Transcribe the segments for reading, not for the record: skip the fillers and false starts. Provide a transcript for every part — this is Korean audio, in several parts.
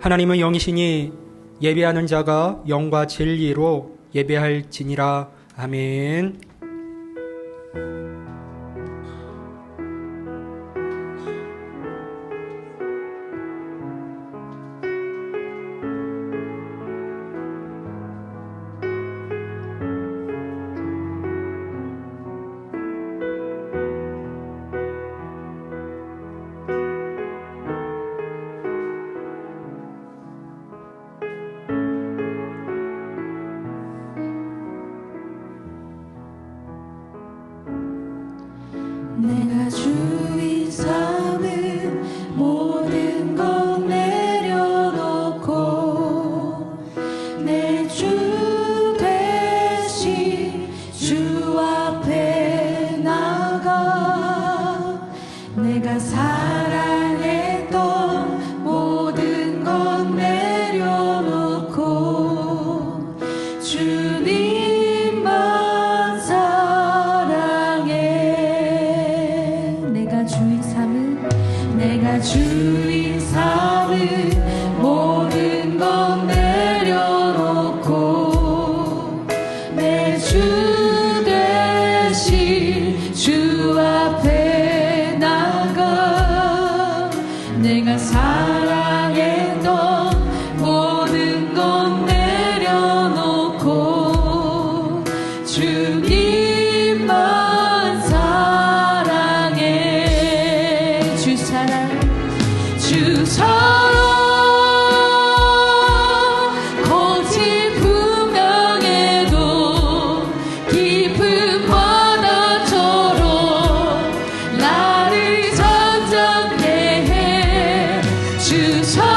하나님은 영이시니 예배하는 자가 영과 진리로 예배할지니라. 아멘. 내가 주인 삼은 모든 것 내려놓고 내 주 대신 주 앞에 나가 내가 사랑했던 모든 것 내려놓고 주님만 사랑해. 내가 주인 삼은 모든 것 내려놓고 내 주 대신 주 앞에 나가 내가 사랑했던 모든 것 내려놓고 주님만 사랑해. 주 사랑 거짓 분명해도 깊은 바다처럼 나를 잠잠케 해. 주 사랑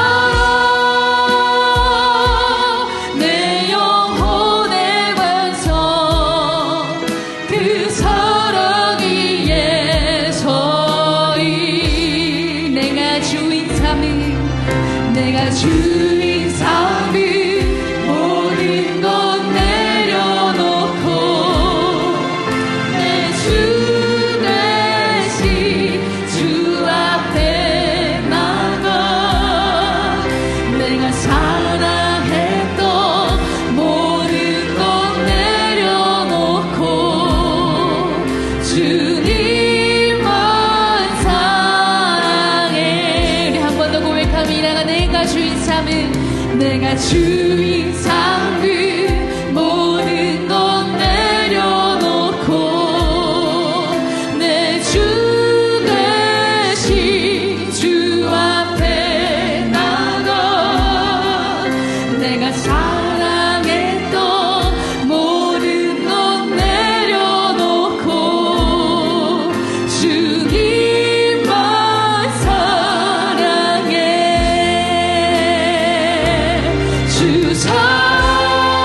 내 영혼의 완성 그 사랑 위에 서리. 내가 주인 삼은 모든 것 내려놓고 내 주 대신 주 앞에 나가 내가 사랑했던 모든 것 내려놓고 주님만 사랑해. 우리 한 번 더 고백합니다. 내가 주인 삼은 모든 것 내려놓고 내 주 대신 주 앞에 나가 내가 사랑했던 모든 것 내려놓고 주님만 사랑해. 주 사랑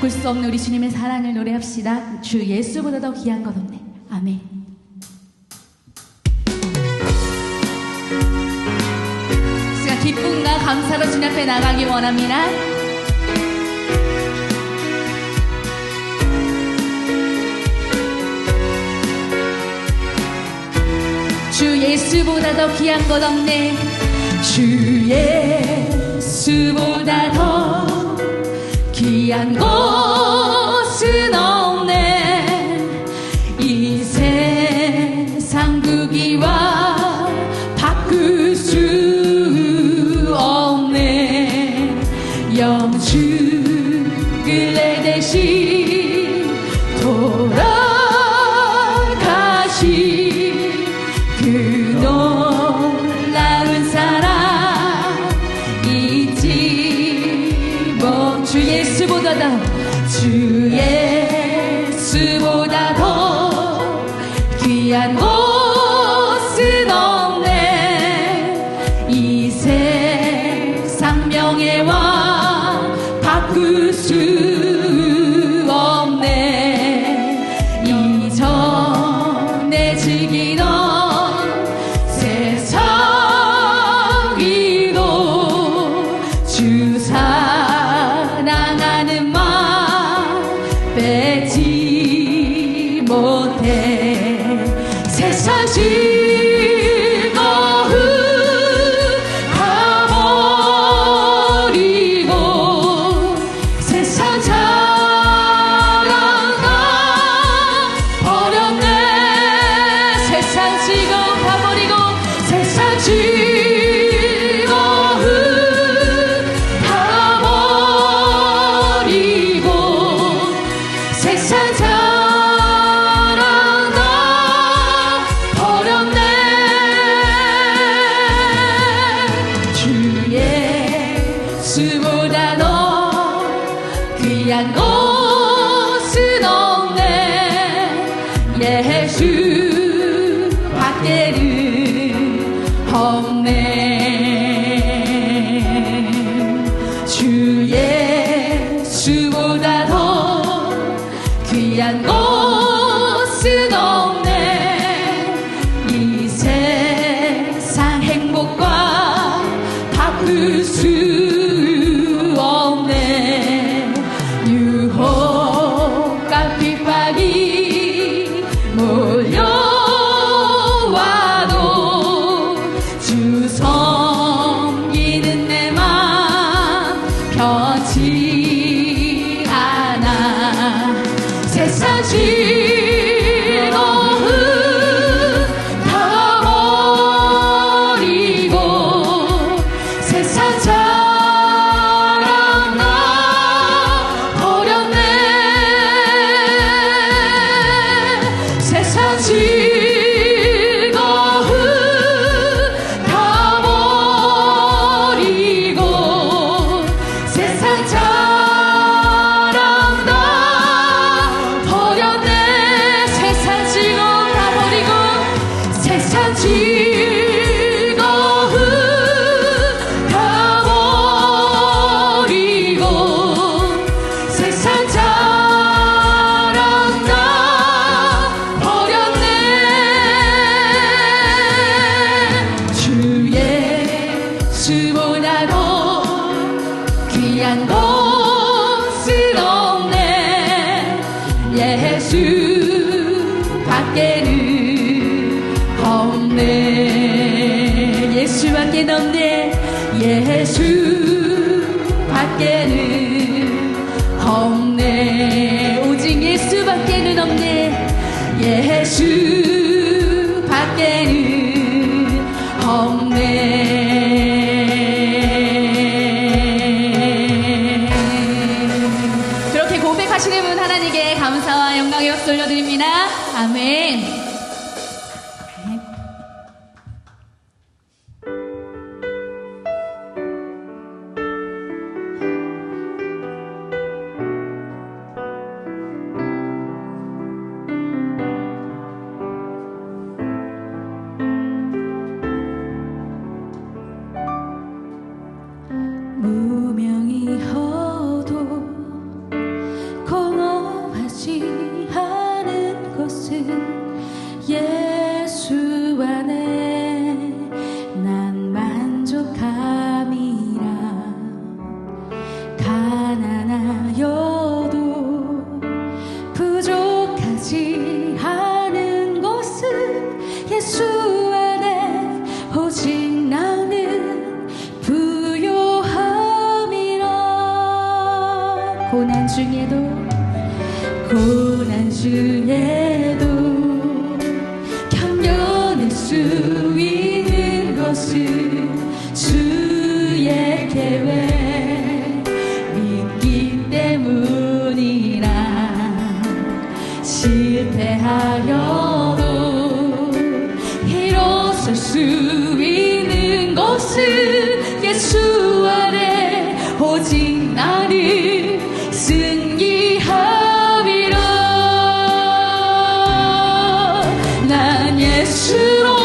바꿀 수 없는 우리 주님의 사랑을 노래합시다. 주 예수보다 더 귀한 것 없네. 아멘. 시간 기쁨과 감사로 주님 앞에 나가기 원합니다. 주 예수보다 더 귀한 것 없네. 주 예수보다 더 귀한 것은 없네. 이 세상 부귀와 바꿀 수 없네. 영주를 내 대신 돌아가신 그 놀라운 사랑 잊지 못. 주 예수보다 더 귀한 것은 없네. 이 세상 명예와 바꿀 수 없네. 이전에 즐기던 세상이도 주 사랑하는 마음 빼지 못해. 세상 즐거움 다 버리고 세상 자랑 다 버렸네. 세상 즐거움 다 버리고 세상 즐거움 다 버리고 세상 자랑 다 버렸네. 주 예수보다 더 귀한 것은 없네. 예수 밖에는 없네. 주 예수보다 더 귀한 것은 없네. 이 세상 행복과 바꿀 수 없네. 유혹과 핍박이 몰려와도 주 섬기는 내 맘 변치 않아. 세상 즐거움 다 버리고 세상 자랑 다 버렸네. 세상 즐거움 다 버리고 세상 자랑 다 버렸네. 세상 즐거움 다 버리고 세상 즐거움 다 버리고 세상 자랑 다 버렸네. 주 예수보다 더 귀한 것은 없네. 예수 밖에는 없네. 예수밖에 없네. 예수 밖에는 없네. 오직 예수밖에는 없네. 예수 밖에는 없네. 그렇게 고백하시는 분 하나님께 감사와 영광의 박수 올려드립니다. 아멘. 것은 예수 아래 오직 나를 승리하리라. 난 예수로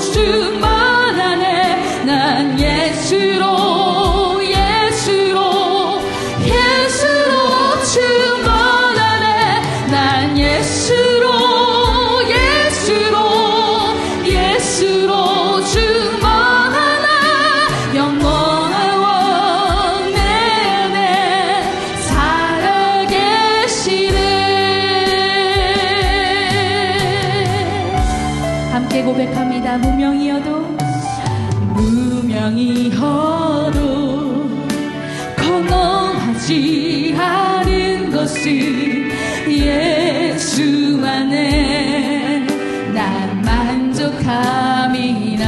충만하네. 난 예수로 충만하네. 난 예수로 충만하네. 영원한 왕 내 안에 살아계시네. 함께 고백합니다. 무명이어도 건너하지 않은 것은 예수 안에 난 만족함이나.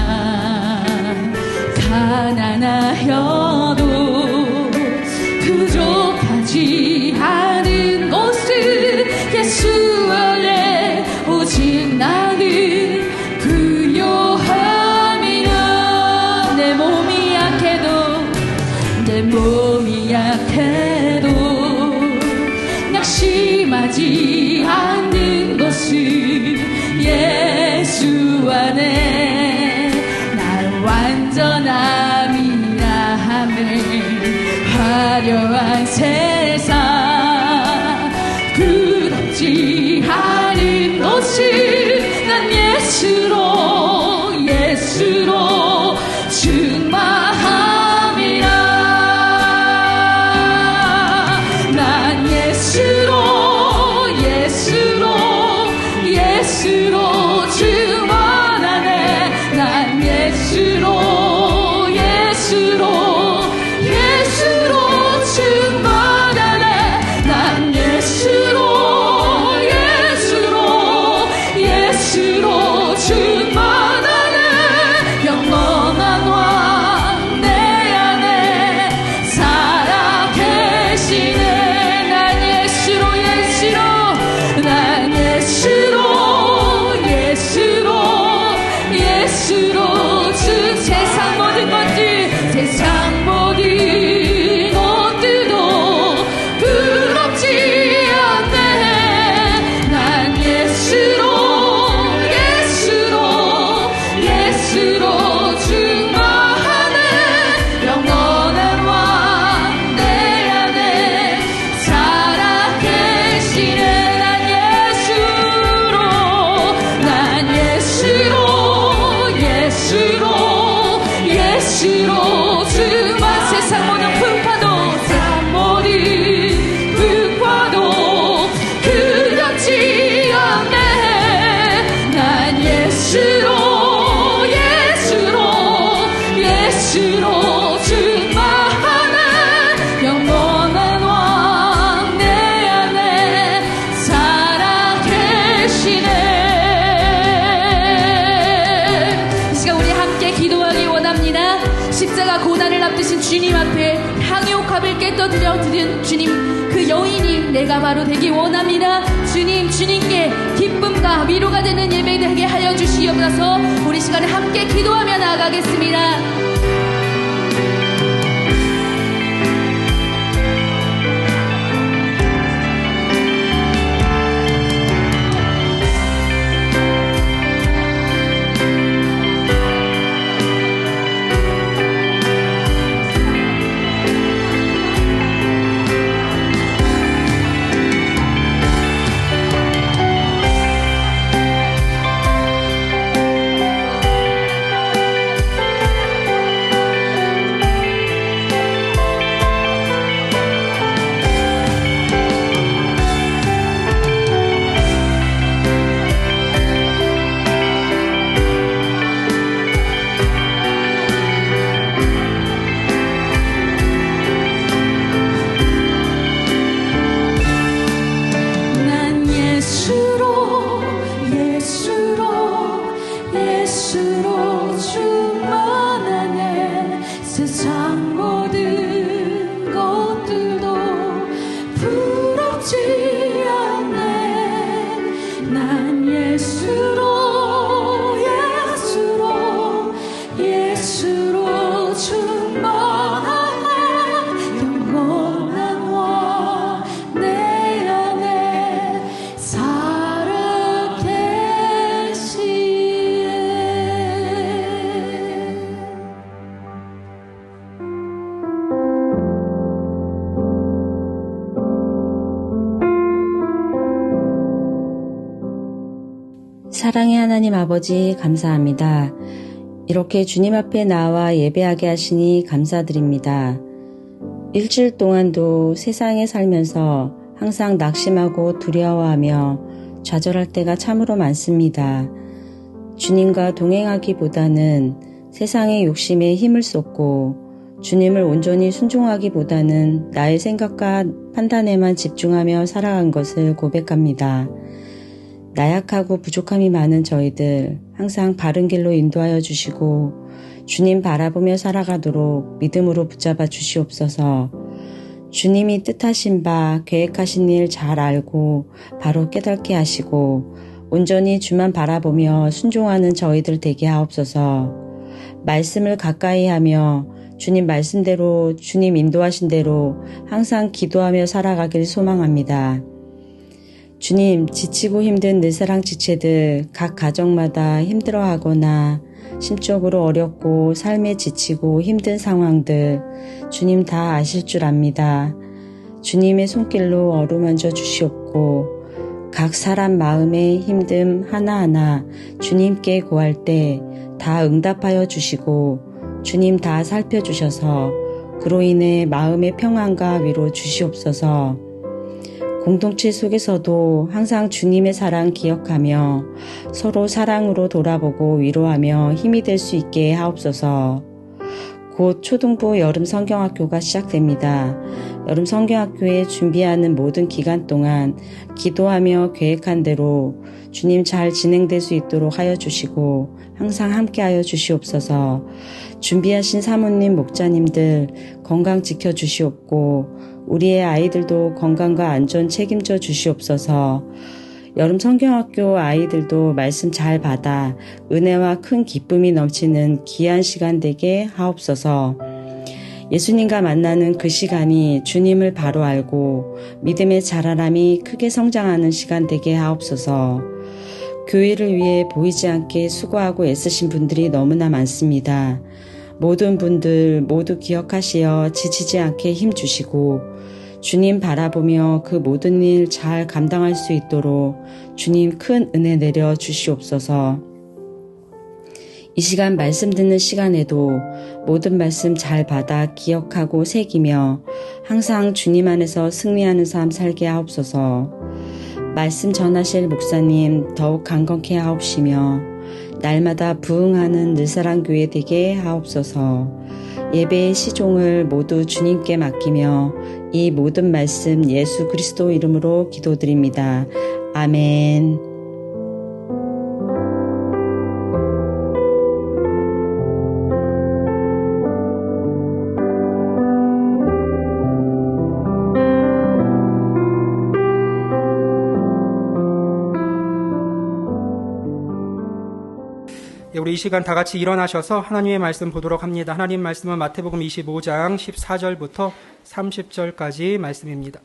가난하여도 부족하지 않은 것은 예수 안에 오직 나는 부요함이라. 내 몸이 약해도 낙심하지 않는 것은 예수 안에 날 완전함이라 하네. 화려한 세상 부럽지 않은 것은 난 예수로 충만함이라. 난 예수로 충만하네. 난 예수로 충만하네. 난 예수로 충만하네. 영원한 왕 내 안에 살아 계시네. 난 예수로 세상 모든 것들도 부럽지 않네. 난 예수로 충만하네. 영원한 왕 내 안에 살아 계시네. 난 예수로 충만. 세상 모든 풍파도 두렵지 않네. 난 예수로 충만하네. 영원한 왕 내 안에 살아 계시네. 이 시간 우리 함께 기도하기 원합니다. 십자가 고난을 앞두신 주님 앞에 향유옥합을 깨떠드려 드린 주님, 그 여인이 내가 바로 되기 원합니다. 주님께 기쁨과 위로가 되는 예배 되게 하여 주시옵소서. 우리 시간에 함께 기도하며 나아가겠습니다. 사랑의 하나님 아버지 감사합니다. 이렇게 주님 앞에 나와 예배하게 하시니 감사드립니다. 일주일 동안도 세상에 살면서 항상 낙심하고 두려워하며 좌절할 때가 참으로 많습니다. 주님과 동행하기보다는 세상의 욕심에 힘을 쏟고 주님을 온전히 순종하기보다는 나의 생각과 판단에만 집중하며 살아간 것을 고백합니다. 나약하고 부족함이 많은 저희들 항상 바른 길로 인도하여 주시고 주님 바라보며 살아가도록 믿음으로 붙잡아 주시옵소서. 주님이 뜻하신 바 계획하신 일 잘 알고 바로 깨닫게 하시고 온전히 주만 바라보며 순종하는 저희들 되게 하옵소서. 말씀을 가까이 하며 주님 말씀대로 주님 인도하신 대로 항상 기도하며 살아가길 소망합니다. 주님, 지치고 힘든 늘사랑 지체들 각 가정마다 힘들어하거나 심적으로 어렵고 삶에 지치고 힘든 상황들 주님 다 아실 줄 압니다. 주님의 손길로 어루만져 주시옵고 각 사람 마음의 힘듦 하나하나 주님께 구할 때 다 응답하여 주시고 주님 다 살펴주셔서 그로 인해 마음의 평안과 위로 주시옵소서. 공동체 속에서도 항상 주님의 사랑 기억하며 서로 사랑으로 돌아보고 위로하며 힘이 될 수 있게 하옵소서. 곧 초등부 여름 성경학교가 시작됩니다. 여름 성경학교에 준비하는 모든 기간 동안 기도하며 계획한 대로 주님 잘 진행될 수 있도록 하여 주시고 항상 함께하여 주시옵소서. 준비하신 사모님 목자님들 건강 지켜 주시옵고 우리의 아이들도 건강과 안전 책임져 주시옵소서. 여름 성경학교 아이들도 말씀 잘 받아 은혜와 큰 기쁨이 넘치는 귀한 시간 되게 하옵소서. 예수님과 만나는 그 시간이 주님을 바로 알고 믿음의 자라남이 크게 성장하는 시간 되게 하옵소서. 교회를 위해 보이지 않게 수고하고 애쓰신 분들이 너무나 많습니다. 모든 분들 모두 기억하시어 지치지 않게 힘주시고 주님 바라보며 그 모든 일 잘 감당할 수 있도록 주님 큰 은혜 내려 주시옵소서. 이 시간 말씀 듣는 시간에도 모든 말씀 잘 받아 기억하고 새기며 항상 주님 안에서 승리하는 삶 살게 하옵소서. 말씀 전하실 목사님 더욱 강건케 하옵시며 날마다 부흥하는 늘사랑교회 되게 하옵소서. 예배의 시종을 모두 주님께 맡기며 이 모든 말씀 예수 그리스도 이름으로 기도드립니다. 아멘. 우리 이 시간 다 같이 일어나셔서 하나님의 말씀 보도록 합니다. 하나님 말씀은 마태복음 25장 14절부터 30절까지 말씀입니다.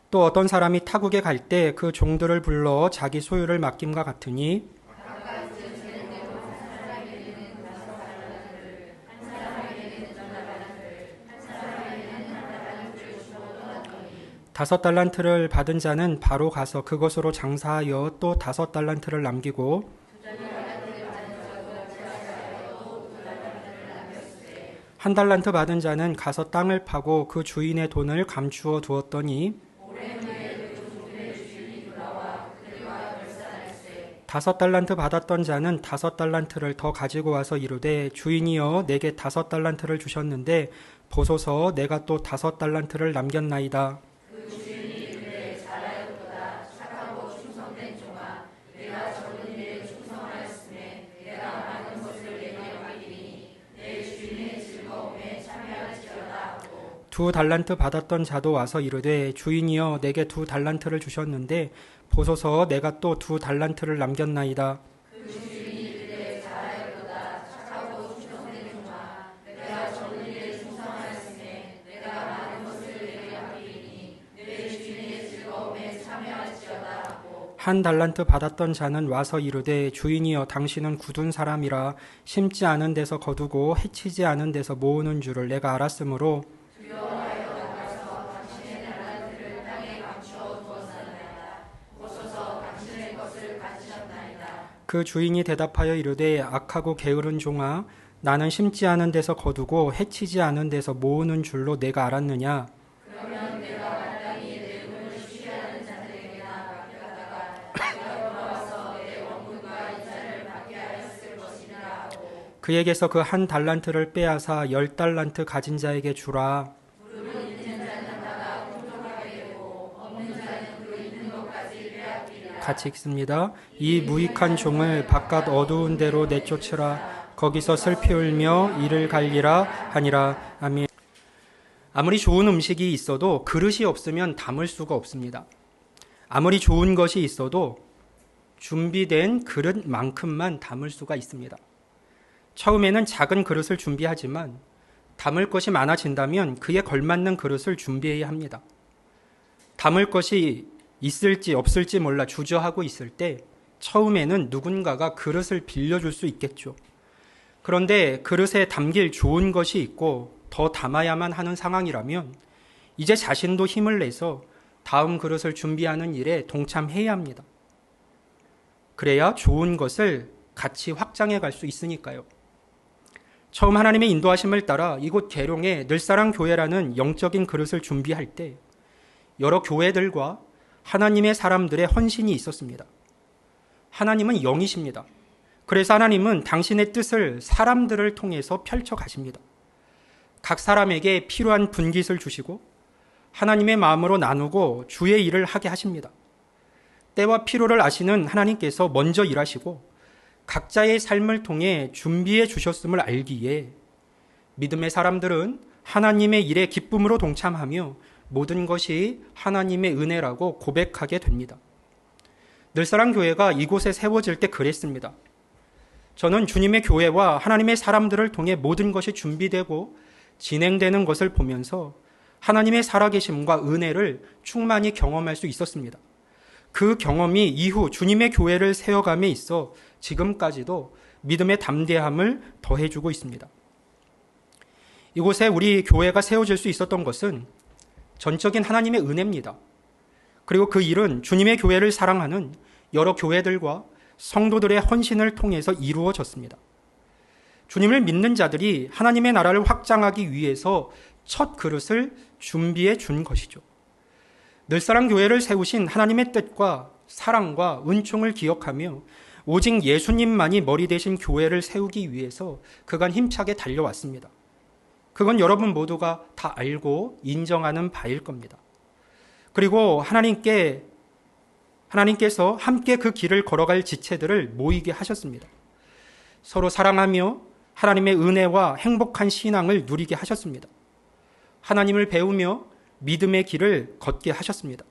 또 어떤 사람이 타국에 갈 때 그 종들을 불러 자기 소유를 맡김과 같으니 다섯 달란트를 받은 자는 바로 가서 그것으로 장사하여 또 다섯 달란트를 남기고 한 달란트 받은 자는 가서 땅을 파고 그 주인의 돈을 감추어 두었더니 다섯 달란트 받았던 자는 다섯 달란트를 더 가지고 와서 이르되 주인이여 내게 다섯 달란트를 주셨는데 보소서 내가 또 다섯 달란트를 남겼나이다. 두 달란트 받았던 자도 와서 이르되 주인이여 내게 두 달란트를 주셨는데 보소서 내가 또 두 달란트를 남겼나이다. 한 달란트 받았던 자는 와서 이르되 주인이여 당신은 굳은 사람이라 심지 않은 데서 거두고 해치지 않은 데서 모으는 줄을 내가 알았으므로 그 주인이 대답하여 이르되 악하고 게으른 종아 나는 심지 않은 데서 거두고 해치지 않은 데서 모으는 줄로 내가 알았느냐. 그에게서 그 한 달란트를 빼앗아 10달란트 가진 자에게 주라. 같이 읽습니다. 이 무익한 종을 바깥 어두운 데로 내쫓으라. 거기서 슬피 울며 이를 갈리라 하니라. 아멘. 아무리 좋은 음식이 있어도 그릇이 없으면 담을 수가 없습니다. 아무리 좋은 것이 있어도 준비된 그릇만큼만 담을 수가 있습니다. 처음에는 작은 그릇을 준비하지만 담을 것이 많아진다면 그에 걸맞는 그릇을 준비해야 합니다. 담을 것이 있을지 없을지 몰라 주저하고 있을 때 처음에는 누군가가 그릇을 빌려줄 수 있겠죠. 그런데 그릇에 담길 좋은 것이 있고 더 담아야만 하는 상황이라면 이제 자신도 힘을 내서 다음 그릇을 준비하는 일에 동참해야 합니다. 그래야 좋은 것을 같이 확장해 갈 수 있으니까요. 처음 하나님의 인도하심을 따라 이곳 계룡에 늘사랑 교회라는 영적인 그릇을 준비할 때 여러 교회들과 하나님의 사람들의 헌신이 있었습니다. 하나님은 영이십니다. 그래서 하나님은 당신의 뜻을 사람들을 통해서 펼쳐 가십니다. 각 사람에게 필요한 분깃을 주시고 하나님의 마음으로 나누고 주의 일을 하게 하십니다. 때와 필요를 아시는 하나님께서 먼저 일하시고 각자의 삶을 통해 준비해 주셨음을 알기에 믿음의 사람들은 하나님의 일에 기쁨으로 동참하며 모든 것이 하나님의 은혜라고 고백하게 됩니다. 늘사랑 교회가 이곳에 세워질 때 그랬습니다. 저는 주님의 교회와 하나님의 사람들을 통해 모든 것이 준비되고 진행되는 것을 보면서 하나님의 살아계심과 은혜를 충만히 경험할 수 있었습니다. 그 경험이 이후 주님의 교회를 세워감에 있어 지금까지도 믿음의 담대함을 더해주고 있습니다. 이곳에 우리 교회가 세워질 수 있었던 것은 전적인 하나님의 은혜입니다. 그리고 그 일은 주님의 교회를 사랑하는 여러 교회들과 성도들의 헌신을 통해서 이루어졌습니다. 주님을 믿는 자들이 하나님의 나라를 확장하기 위해서 첫 그릇을 준비해 준 것이죠. 늘사랑 교회를 세우신 하나님의 뜻과 사랑과 은총을 기억하며 오직 예수님만이 머리 되신 교회를 세우기 위해서 그간 힘차게 달려왔습니다. 그건 여러분 모두가 다 알고 인정하는 바일 겁니다. 그리고 하나님께서 함께 그 길을 걸어갈 지체들을 모이게 하셨습니다. 서로 사랑하며 하나님의 은혜와 행복한 신앙을 누리게 하셨습니다. 하나님을 배우며 믿음의 길을 걷게 하셨습니다.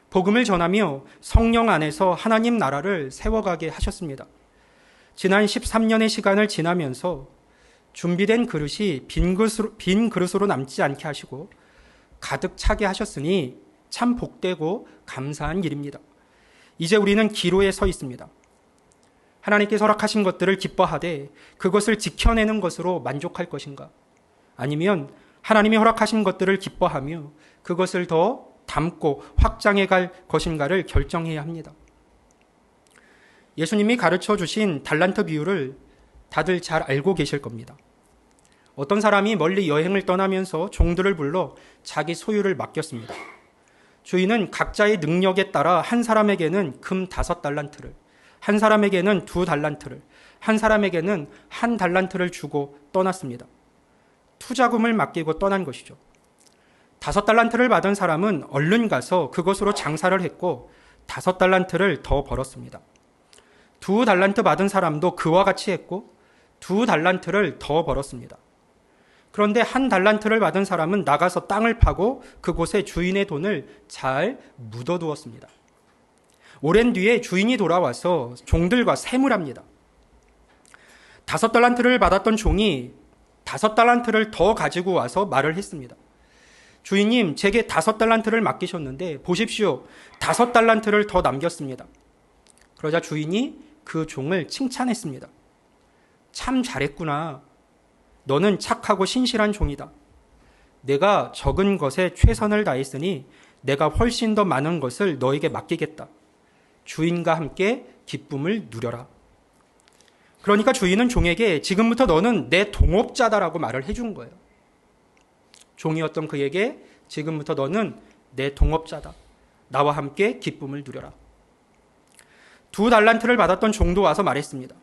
복음을 전하며 성령 안에서 하나님 나라를 세워가게 하셨습니다. 지난 13년의 시간을 지나면서 준비된 그릇이 빈 그릇으로 남지 않게 하시고 가득 차게 하셨으니 참 복되고 감사한 일입니다. 이제 우리는 기로에 서 있습니다. 하나님께서 허락하신 것들을 기뻐하되 그것을 지켜내는 것으로 만족할 것인가? 아니면 하나님이 허락하신 것들을 기뻐하며 그것을 더 담고 확장해 갈 것인가를 결정해야 합니다. 예수님이 가르쳐 주신 달란트 비유를 다들 잘 알고 계실 겁니다. 어떤 사람이 멀리 여행을 떠나면서 종들을 불러 자기 소유를 맡겼습니다. 주인은 각자의 능력에 따라 한 사람에게는 금 5달란트를, 한 사람에게는 2달란트를, 한 사람에게는 1달란트를 주고 떠났습니다. 투자금을 맡기고 떠난 것이죠. 5달란트를 받은 사람은 얼른 가서 그것으로 장사를 했고 5달란트를 더 벌었습니다. 2달란트 받은 사람도 그와 같이 했고 2달란트를 더 벌었습니다. 그런데 1달란트를 받은 사람은 나가서 땅을 파고 그곳에 주인의 돈을 잘 묻어두었습니다. 오랜 뒤에 주인이 돌아와서 종들과 세무랍니다. 5달란트를 받았던 종이 5달란트를 더 가지고 와서 말을 했습니다. 주인님, 제게 5달란트를 맡기셨는데 보십시오. 5달란트를 더 남겼습니다. 그러자 주인이 그 종을 칭찬했습니다. 참 잘했구나. 너는 착하고 신실한 종이다. 내가 적은 것에 최선을 다했으니 내가 훨씬 더 많은 것을 너에게 맡기겠다. 주인과 함께 기쁨을 누려라. 그러니까 주인은 종에게 지금부터 너는 내 동업자다라고 말을 해준 거예요. 종이었던 그에게 지금부터 너는 내 동업자다. 나와 함께 기쁨을 누려라. 2달란트를 받았던 종도 와서 말했습니다.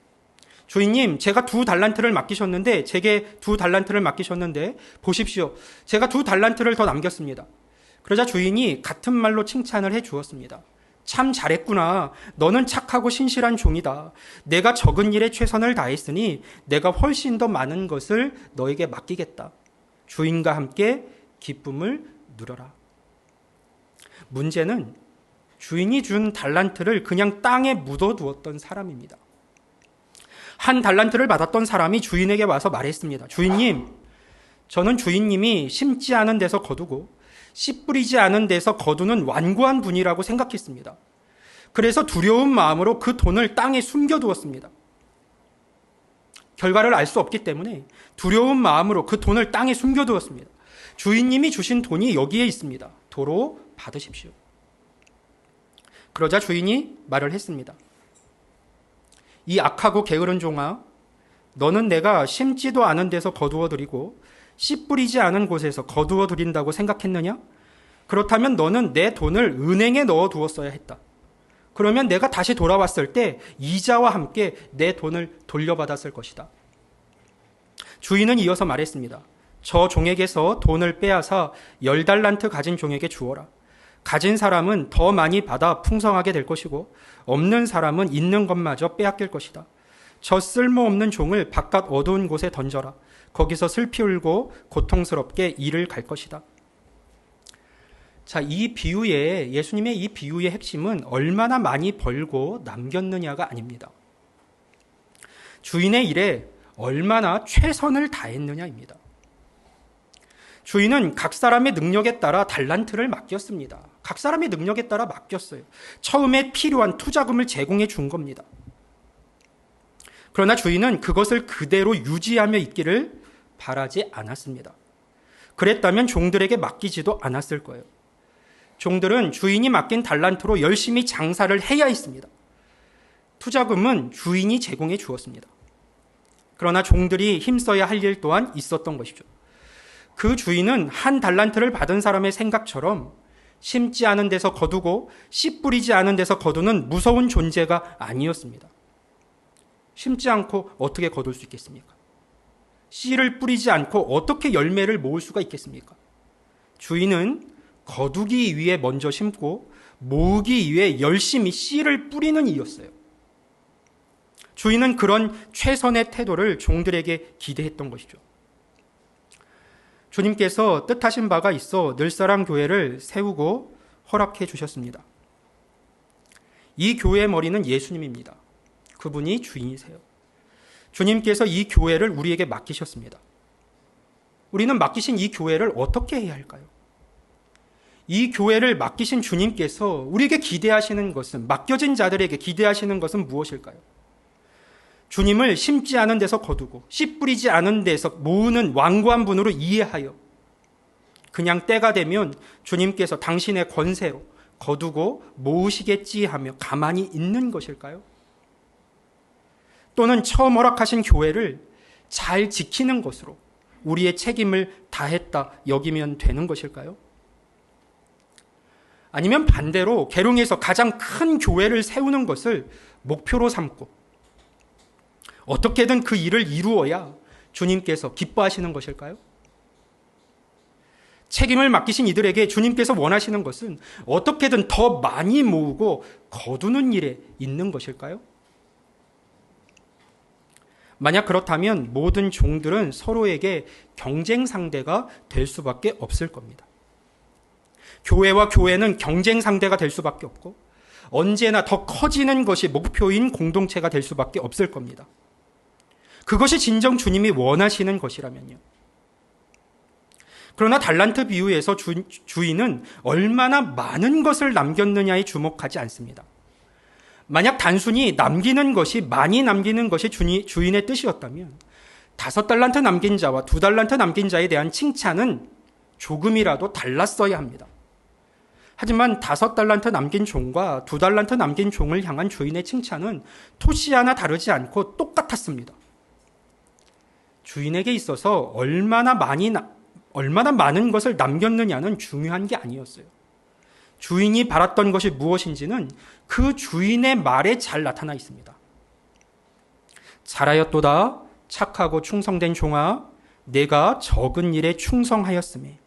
주인님, 제가 2달란트를 맡기셨는데, 제게 2달란트를 맡기셨는데, 보십시오. 제가 2달란트를 더 남겼습니다. 그러자 주인이 같은 말로 칭찬을 해 주었습니다. 참 잘했구나. 너는 착하고 신실한 종이다. 내가 적은 일에 최선을 다했으니 내가 훨씬 더 많은 것을 너에게 맡기겠다. 주인과 함께 기쁨을 누려라. 문제는 주인이 준 달란트를 그냥 땅에 묻어두었던 사람입니다. 1달란트를 받았던 사람이 주인에게 와서 말했습니다. 주인님, 저는 주인님이 심지 않은 데서 거두고 씨 뿌리지 않은 데서 거두는 완고한 분이라고 생각했습니다. 그래서 두려운 마음으로 그 돈을 땅에 숨겨두었습니다. 결과를 알 수 없기 때문에 두려운 마음으로 그 돈을 땅에 숨겨두었습니다. 주인님이 주신 돈이 여기에 있습니다. 도로 받으십시오. 그러자 주인이 말을 했습니다. 이 악하고 게으른 종아, 너는 내가 심지도 않은 데서 거두어 드리고 씨 뿌리지 않은 곳에서 거두어 드린다고 생각했느냐? 그렇다면 너는 내 돈을 은행에 넣어 두었어야 했다. 그러면 내가 다시 돌아왔을 때 이자와 함께 내 돈을 돌려받았을 것이다. 주인은 이어서 말했습니다. 저 종에게서 돈을 빼앗아 10달란트 가진 종에게 주어라. 가진 사람은 더 많이 받아 풍성하게 될 것이고 없는 사람은 있는 것마저 빼앗길 것이다. 저 쓸모없는 종을 바깥 어두운 곳에 던져라. 거기서 슬피 울고 고통스럽게 일을 갈 것이다. 자, 예수님의 이 비유의 핵심은 얼마나 많이 벌고 남겼느냐가 아닙니다. 주인의 일에 얼마나 최선을 다했느냐입니다. 주인은 각 사람의 능력에 따라 달란트를 맡겼습니다. 각 사람의 능력에 따라 맡겼어요. 처음에 필요한 투자금을 제공해 준 겁니다. 그러나 주인은 그것을 그대로 유지하며 있기를 바라지 않았습니다. 그랬다면 종들에게 맡기지도 않았을 거예요. 종들은 주인이 맡긴 달란트로 열심히 장사를 해야 했습니다. 투자금은 주인이 제공해 주었습니다. 그러나 종들이 힘써야 할 일 또한 있었던 것이죠. 그 주인은 1달란트를 받은 사람의 생각처럼 심지 않은 데서 거두고 씨 뿌리지 않은 데서 거두는 무서운 존재가 아니었습니다. 심지 않고 어떻게 거둘 수 있겠습니까? 씨를 뿌리지 않고 어떻게 열매를 모을 수가 있겠습니까? 주인은 거두기 위해 먼저 심고 모으기 위해 열심히 씨를 뿌리는 이였어요. 주인은 그런 최선의 태도를 종들에게 기대했던 것이죠. 주님께서 뜻하신 바가 있어 늘사랑 교회를 세우고 허락해 주셨습니다. 이 교회의 머리는 예수님입니다. 그분이 주인이세요. 주님께서 이 교회를 우리에게 맡기셨습니다. 우리는 맡기신 이 교회를 어떻게 해야 할까요? 이 교회를 맡기신 주님께서 우리에게 기대하시는 것은, 맡겨진 자들에게 기대하시는 것은 무엇일까요? 주님을 심지 않은 데서 거두고 씨 뿌리지 않은 데서 모으는 완고한 분으로 이해하여 그냥 때가 되면 주님께서 당신의 권세로 거두고 모으시겠지 하며 가만히 있는 것일까요? 또는 처음 허락하신 교회를 잘 지키는 것으로 우리의 책임을 다했다 여기면 되는 것일까요? 아니면 반대로 계룡에서 가장 큰 교회를 세우는 것을 목표로 삼고 어떻게든 그 일을 이루어야 주님께서 기뻐하시는 것일까요? 책임을 맡기신 이들에게 주님께서 원하시는 것은 어떻게든 더 많이 모으고 거두는 일에 있는 것일까요? 만약 그렇다면 모든 종들은 서로에게 경쟁 상대가 될 수밖에 없을 겁니다. 교회와 교회는 경쟁 상대가 될 수밖에 없고 언제나 더 커지는 것이 목표인 공동체가 될 수밖에 없을 겁니다. 그것이 진정 주님이 원하시는 것이라면요. 그러나 달란트 비유에서 주인은 얼마나 많은 것을 남겼느냐에 주목하지 않습니다. 만약 단순히 남기는 것이, 많이 남기는 것이 주인의 뜻이었다면 5달란트 남긴 자와 2달란트 남긴 자에 대한 칭찬은 조금이라도 달랐어야 합니다. 하지만 5달란트 남긴 종과 2달란트 남긴 종을 향한 주인의 칭찬은 토시 하나 다르지 않고 똑같았습니다. 주인에게 있어서 얼마나 많은 것을 남겼느냐는 중요한 게 아니었어요. 주인이 바랐던 것이 무엇인지는 그 주인의 말에 잘 나타나 있습니다. 잘하였도다 착하고 충성된 종아, 내가 적은 일에 충성하였음에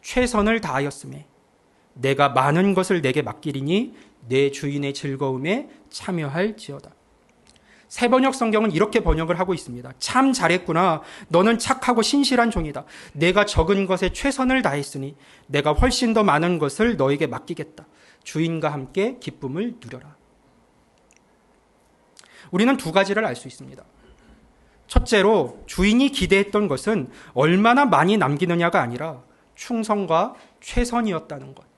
최선을 다하였음에 내가 많은 것을 내게 맡기리니 내 주인의 즐거움에 참여할지어다. 새번역 성경은 이렇게 번역을 하고 있습니다. 참 잘했구나. 너는 착하고 신실한 종이다. 내가 적은 것에 최선을 다했으니 내가 훨씬 더 많은 것을 너에게 맡기겠다. 주인과 함께 기쁨을 누려라. 우리는 2가지를 알 수 있습니다. 첫째로 주인이 기대했던 것은 얼마나 많이 남기느냐가 아니라 충성과 최선이었다는 것.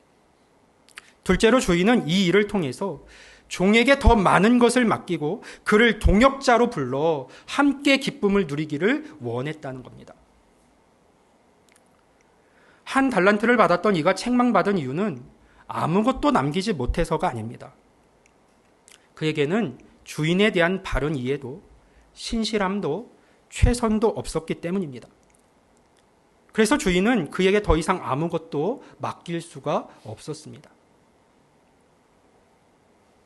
둘째로 주인은 이 일을 통해서 종에게 더 많은 것을 맡기고 그를 동역자로 불러 함께 기쁨을 누리기를 원했다는 겁니다. 1달란트를 받았던 이가 책망받은 이유는 아무것도 남기지 못해서가 아닙니다. 그에게는 주인에 대한 바른 이해도 신실함도 최선도 없었기 때문입니다. 그래서 주인은 그에게 더 이상 아무것도 맡길 수가 없었습니다.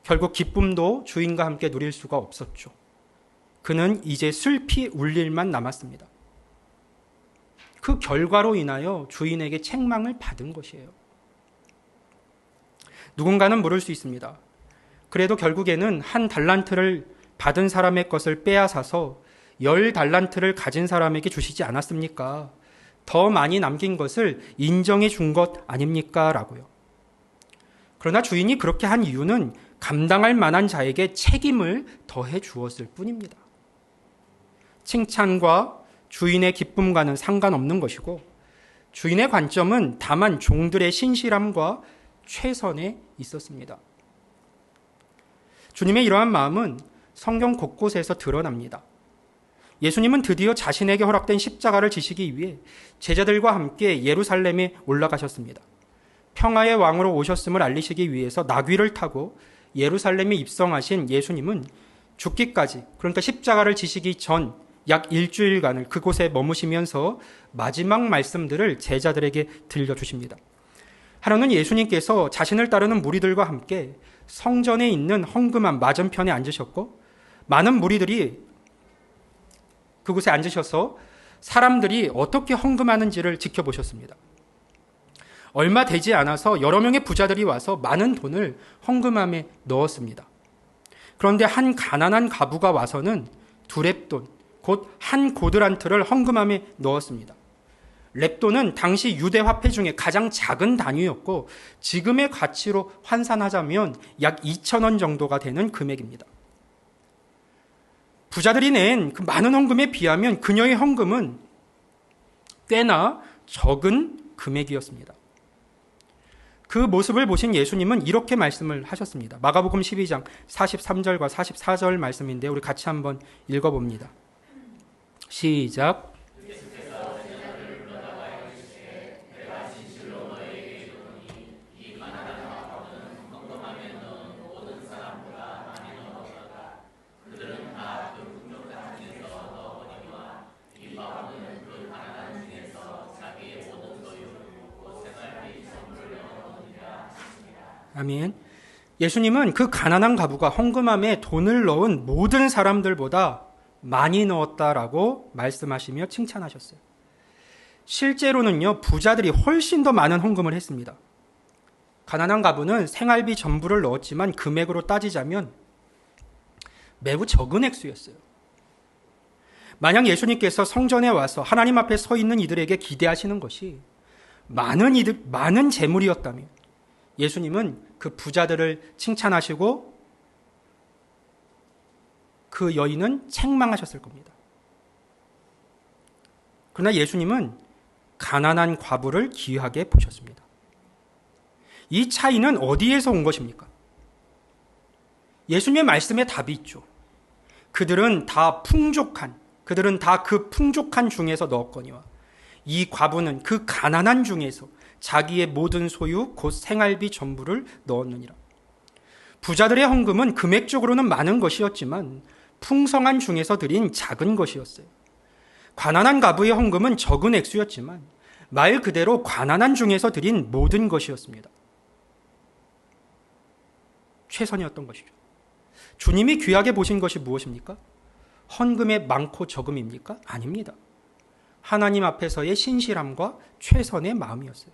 결국 기쁨도 주인과 함께 누릴 수가 없었죠. 그는 이제 슬피 울 일만 남았습니다. 그 결과로 인하여 주인에게 책망을 받은 것이에요. 누군가는 물을 수 있습니다. 그래도 결국에는 1달란트를 받은 사람의 것을 빼앗아서 10달란트를 가진 사람에게 주시지 않았습니까? 더 많이 남긴 것을 인정해 준 것 아닙니까? 라고요. 그러나 주인이 그렇게 한 이유는 감당할 만한 자에게 책임을 더해 주었을 뿐입니다. 칭찬과 주인의 기쁨과는 상관없는 것이고 주인의 관점은 다만 종들의 신실함과 최선에 있었습니다. 주님의 이러한 마음은 성경 곳곳에서 드러납니다. 예수님은 드디어 자신에게 허락된 십자가를 지시기 위해 제자들과 함께 예루살렘에 올라가셨습니다. 평화의 왕으로 오셨음을 알리시기 위해서 나귀를 타고 예루살렘에 입성하신 예수님은 죽기까지, 그러니까 십자가를 지시기 전 약 일주일간을 그곳에 머무시면서 마지막 말씀들을 제자들에게 들려주십니다. 하루는 예수님께서 자신을 따르는 무리들과 함께 성전에 있는 헝금한 맞은편에 앉으셨고 많은 무리들이 그곳에 앉으셔서 사람들이 어떻게 헌금하는지를 지켜보셨습니다. 얼마 되지 않아서 여러 명의 부자들이 와서 많은 돈을 헌금함에 넣었습니다. 그런데 한 가난한 가부가 와서는 2렙돈, 곧 한 고드란트를 헌금함에 넣었습니다. 렙돈은 당시 유대 화폐 중에 가장 작은 단위였고 지금의 가치로 환산하자면 약 2,000원 정도가 되는 금액입니다. 부자들이 낸 그 많은 헌금에 비하면 그녀의 헌금은 꽤나 적은 금액이었습니다. 그 모습을 보신 예수님은 이렇게 말씀을 하셨습니다. 마가복음 12장 43절과 44절 말씀인데 우리 같이 한번 읽어봅니다. 시작. 아멘. 예수님은 그 가난한 가부가 헌금함에 돈을 넣은 모든 사람들보다 많이 넣었다라고 말씀하시며 칭찬하셨어요. 실제로는요, 부자들이 훨씬 더 많은 헌금을 했습니다. 가난한 가부는 생활비 전부를 넣었지만 금액으로 따지자면 매우 적은 액수였어요. 만약 예수님께서 성전에 와서 하나님 앞에 서 있는 이들에게 기대하시는 것이 많은 재물이었다면 예수님은 그 부자들을 칭찬하시고 그 여인은 책망하셨을 겁니다. 그러나 예수님은 가난한 과부를 귀하게 보셨습니다. 이 차이는 어디에서 온 것입니까? 예수님의 말씀에 답이 있죠. 그들은 다 그 풍족한 중에서 넣었거니와 이 과부는 그 가난한 중에서 자기의 모든 소유 곧 생활비 전부를 넣었느니라. 부자들의 헌금은 금액적으로는 많은 것이었지만 풍성한 중에서 드린 작은 것이었어요. 가난한 가부의 헌금은 적은 액수였지만 말 그대로 가난한 중에서 드린 모든 것이었습니다. 최선이었던 것이죠. 주님이 귀하게 보신 것이 무엇입니까? 헌금의 많고 적음입니까? 아닙니다. 하나님 앞에서의 신실함과 최선의 마음이었어요.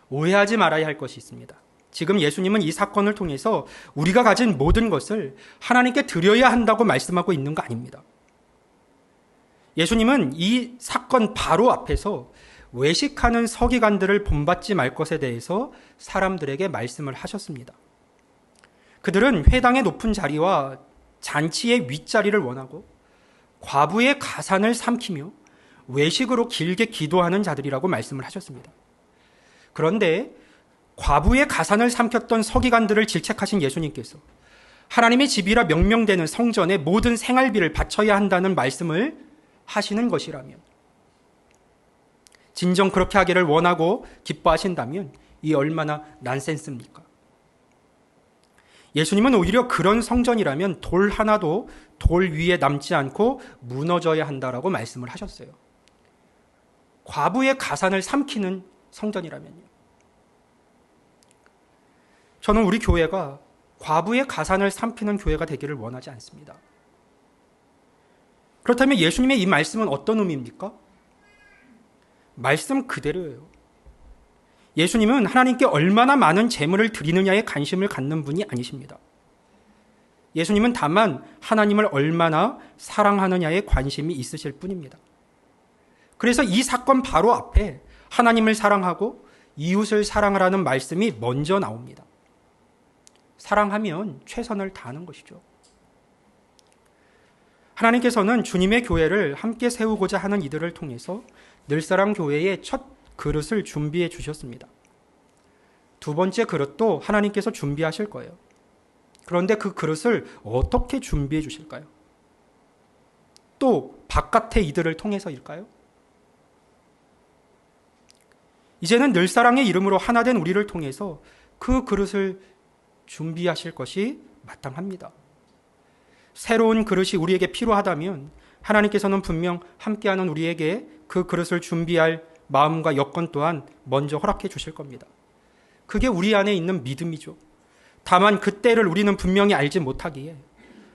오해하지 말아야 할 것이 있습니다. 지금 예수님은 이 사건을 통해서 우리가 가진 모든 것을 하나님께 드려야 한다고 말씀하고 있는 거 아닙니다. 예수님은 이 사건 바로 앞에서 외식하는 서기관들을 본받지 말 것에 대해서 사람들에게 말씀을 하셨습니다. 그들은 회당의 높은 자리와 잔치의 윗자리를 원하고 과부의 가산을 삼키며 외식으로 길게 기도하는 자들이라고 말씀을 하셨습니다. 그런데 과부의 가산을 삼켰던 서기관들을 질책하신 예수님께서 하나님의 집이라 명명되는 성전에 모든 생활비를 바쳐야 한다는 말씀을 하시는 것이라면, 진정 그렇게 하기를 원하고 기뻐하신다면 이 얼마나 난센스입니까? 예수님은 오히려 그런 성전이라면 돌 하나도 돌 위에 남지 않고 무너져야 한다라고 말씀을 하셨어요. 과부의 가산을 삼키는 성전이라면요. 저는 우리 교회가 과부의 가산을 삼키는 교회가 되기를 원하지 않습니다. 그렇다면 예수님의 이 말씀은 어떤 의미입니까? 말씀 그대로예요. 예수님은 하나님께 얼마나 많은 재물을 드리느냐에 관심을 갖는 분이 아니십니다. 예수님은 다만 하나님을 얼마나 사랑하느냐에 관심이 있으실 뿐입니다. 그래서 이 사건 바로 앞에 하나님을 사랑하고 이웃을 사랑하라는 말씀이 먼저 나옵니다. 사랑하면 최선을 다하는 것이죠. 하나님께서는 주님의 교회를 함께 세우고자 하는 이들을 통해서 늘사랑 교회의 첫 그릇을 준비해 주셨습니다. 두 번째 그릇도 하나님께서 준비하실 거예요. 그런데 그 그릇을 어떻게 준비해 주실까요? 또 바깥의 이들을 통해서일까요? 이제는 늘사랑의 이름으로 하나 된 우리를 통해서 그 그릇을 준비하실 것이 마땅합니다. 새로운 그릇이 우리에게 필요하다면 하나님께서는 분명 함께하는 우리에게 그 그릇을 준비할 마음과 여건 또한 먼저 허락해 주실 겁니다. 그게 우리 안에 있는 믿음이죠. 다만 그때를 우리는 분명히 알지 못하기에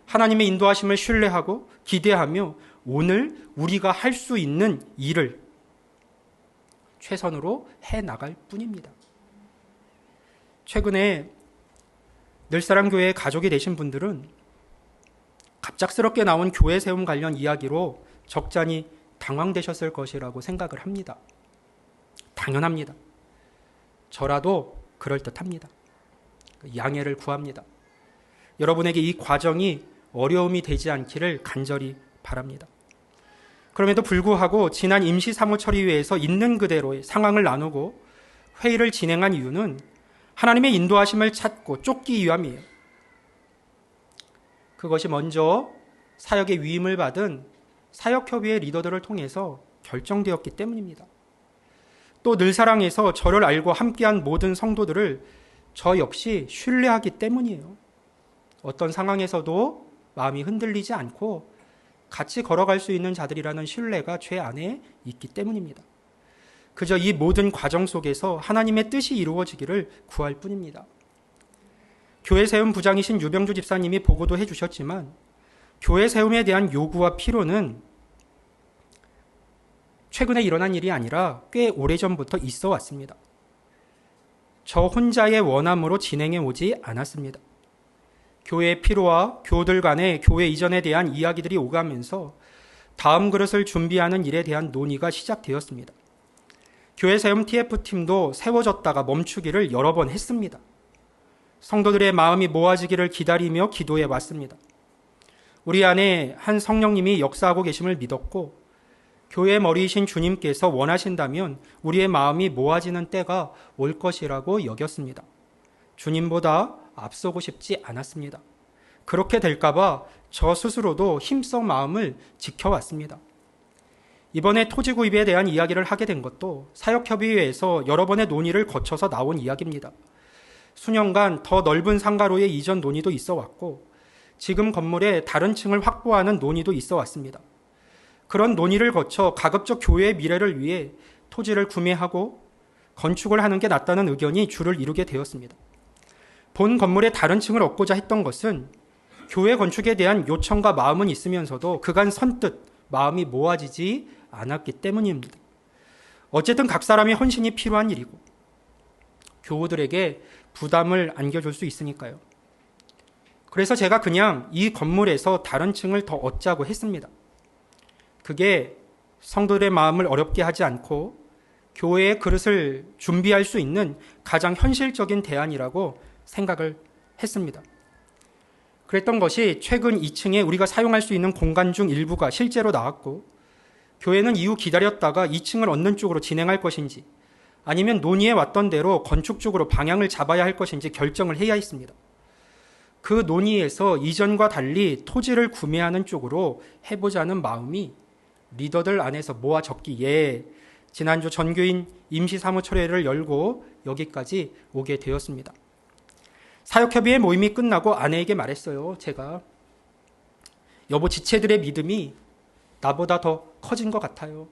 하나님의 인도하심을 신뢰하고 기대하며 오늘 우리가 할 수 있는 일을 최선으로 해나갈 뿐입니다. 최근에 늘사랑 교회의 가족이 되신 분들은 갑작스럽게 나온 교회 세움 관련 이야기로 적잖이 당황되셨을 것이라고 생각을 합니다. 당연합니다. 저라도 그럴듯합니다. 양해를 구합니다. 여러분에게 이 과정이 어려움이 되지 않기를 간절히 바랍니다. 그럼에도 불구하고 지난 임시사무처리회에서 있는 그대로의 상황을 나누고 회의를 진행한 이유는 하나님의 인도하심을 찾고 쫓기 위함이에요. 그것이 먼저 사역의 위임을 받은 사역협의회 리더들을 통해서 결정되었기 때문입니다. 또 늘사랑에서 저를 알고 함께한 모든 성도들을 저 역시 신뢰하기 때문이에요. 어떤 상황에서도 마음이 흔들리지 않고 같이 걸어갈 수 있는 자들이라는 신뢰가 제 안에 있기 때문입니다. 그저 이 모든 과정 속에서 하나님의 뜻이 이루어지기를 구할 뿐입니다. 교회 세움 부장이신 유병주 집사님이 보고도 해주셨지만 교회 세움에 대한 요구와 필요는 최근에 일어난 일이 아니라 꽤 오래전부터 있어 왔습니다. 저 혼자의 원함으로 진행해 오지 않았습니다. 교회의 필요와 교우들 간의 교회 이전에 대한 이야기들이 오가면서 다음 그릇을 준비하는 일에 대한 논의가 시작되었습니다. 교회 세움 TF팀도 세워졌다가 멈추기를 여러 번 했습니다. 성도들의 마음이 모아지기를 기다리며 기도해 왔습니다. 우리 안에 한 성령님이 역사하고 계심을 믿었고 교회의 머리이신 주님께서 원하신다면 우리의 마음이 모아지는 때가 올 것이라고 여겼습니다. 주님보다 앞서고 싶지 않았습니다. 그렇게 될까 봐 저 스스로도 힘써 마음을 지켜왔습니다. 이번에 토지 구입에 대한 이야기를 하게 된 것도 사역협의회에서 여러 번의 논의를 거쳐서 나온 이야기입니다. 수년간 더 넓은 상가로의 이전 논의도 있어 왔고 지금 건물의 다른 층을 확보하는 논의도 있어 왔습니다. 그런 논의를 거쳐 가급적 교회의 미래를 위해 토지를 구매하고 건축을 하는 게 낫다는 의견이 주를 이루게 되었습니다. 본 건물의 다른 층을 얻고자 했던 것은 교회 건축에 대한 요청과 마음은 있으면서도 그간 선뜻 마음이 모아지지 않았기 때문입니다. 어쨌든 각 사람의 헌신이 필요한 일이고 교우들에게 부담을 안겨줄 수 있으니까요. 그래서 제가 그냥 이 건물에서 다른 층을 더 얻자고 했습니다. 그게 성도들의 마음을 어렵게 하지 않고 교회의 그릇을 준비할 수 있는 가장 현실적인 대안이라고 생각을 했습니다. 그랬던 것이 최근 2층에 우리가 사용할 수 있는 공간 중 일부가 실제로 나왔고 교회는 이후 기다렸다가 2층을 얻는 쪽으로 진행할 것인지 아니면 논의해 왔던 대로 건축 쪽으로 방향을 잡아야 할 것인지 결정을 해야 했습니다. 그 논의에서 이전과 달리 토지를 구매하는 쪽으로 해보자는 마음이 리더들 안에서 모아졌기에 지난주 전교인 임시사무처회를 열고 여기까지 오게 되었습니다. 사역협의회 모임이 끝나고 아내에게 말했어요. 제가 여보 지체들의 믿음이 나보다 더 커진 것 같아요.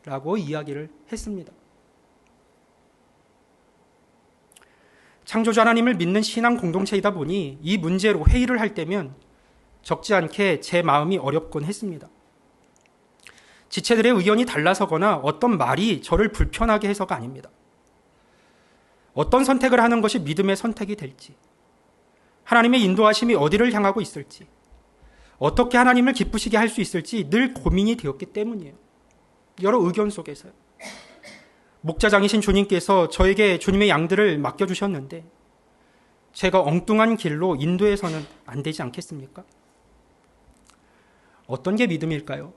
라고 이야기를 했습니다. 창조주 하나님을 믿는 신앙 공동체이다 보니 이 문제로 회의를 할 때면 적지 않게 제 마음이 어렵곤 했습니다. 지체들의 의견이 달라서거나 어떤 말이 저를 불편하게 해서가 아닙니다. 어떤 선택을 하는 것이 믿음의 선택이 될지, 하나님의 인도하심이 어디를 향하고 있을지, 어떻게 하나님을 기쁘시게 할 수 있을지 늘 고민이 되었기 때문이에요. 여러 의견 속에서요. 목자장이신 주님께서 저에게 주님의 양들을 맡겨주셨는데 제가 엉뚱한 길로 인도해서는 안 되지 않겠습니까? 어떤 게 믿음일까요?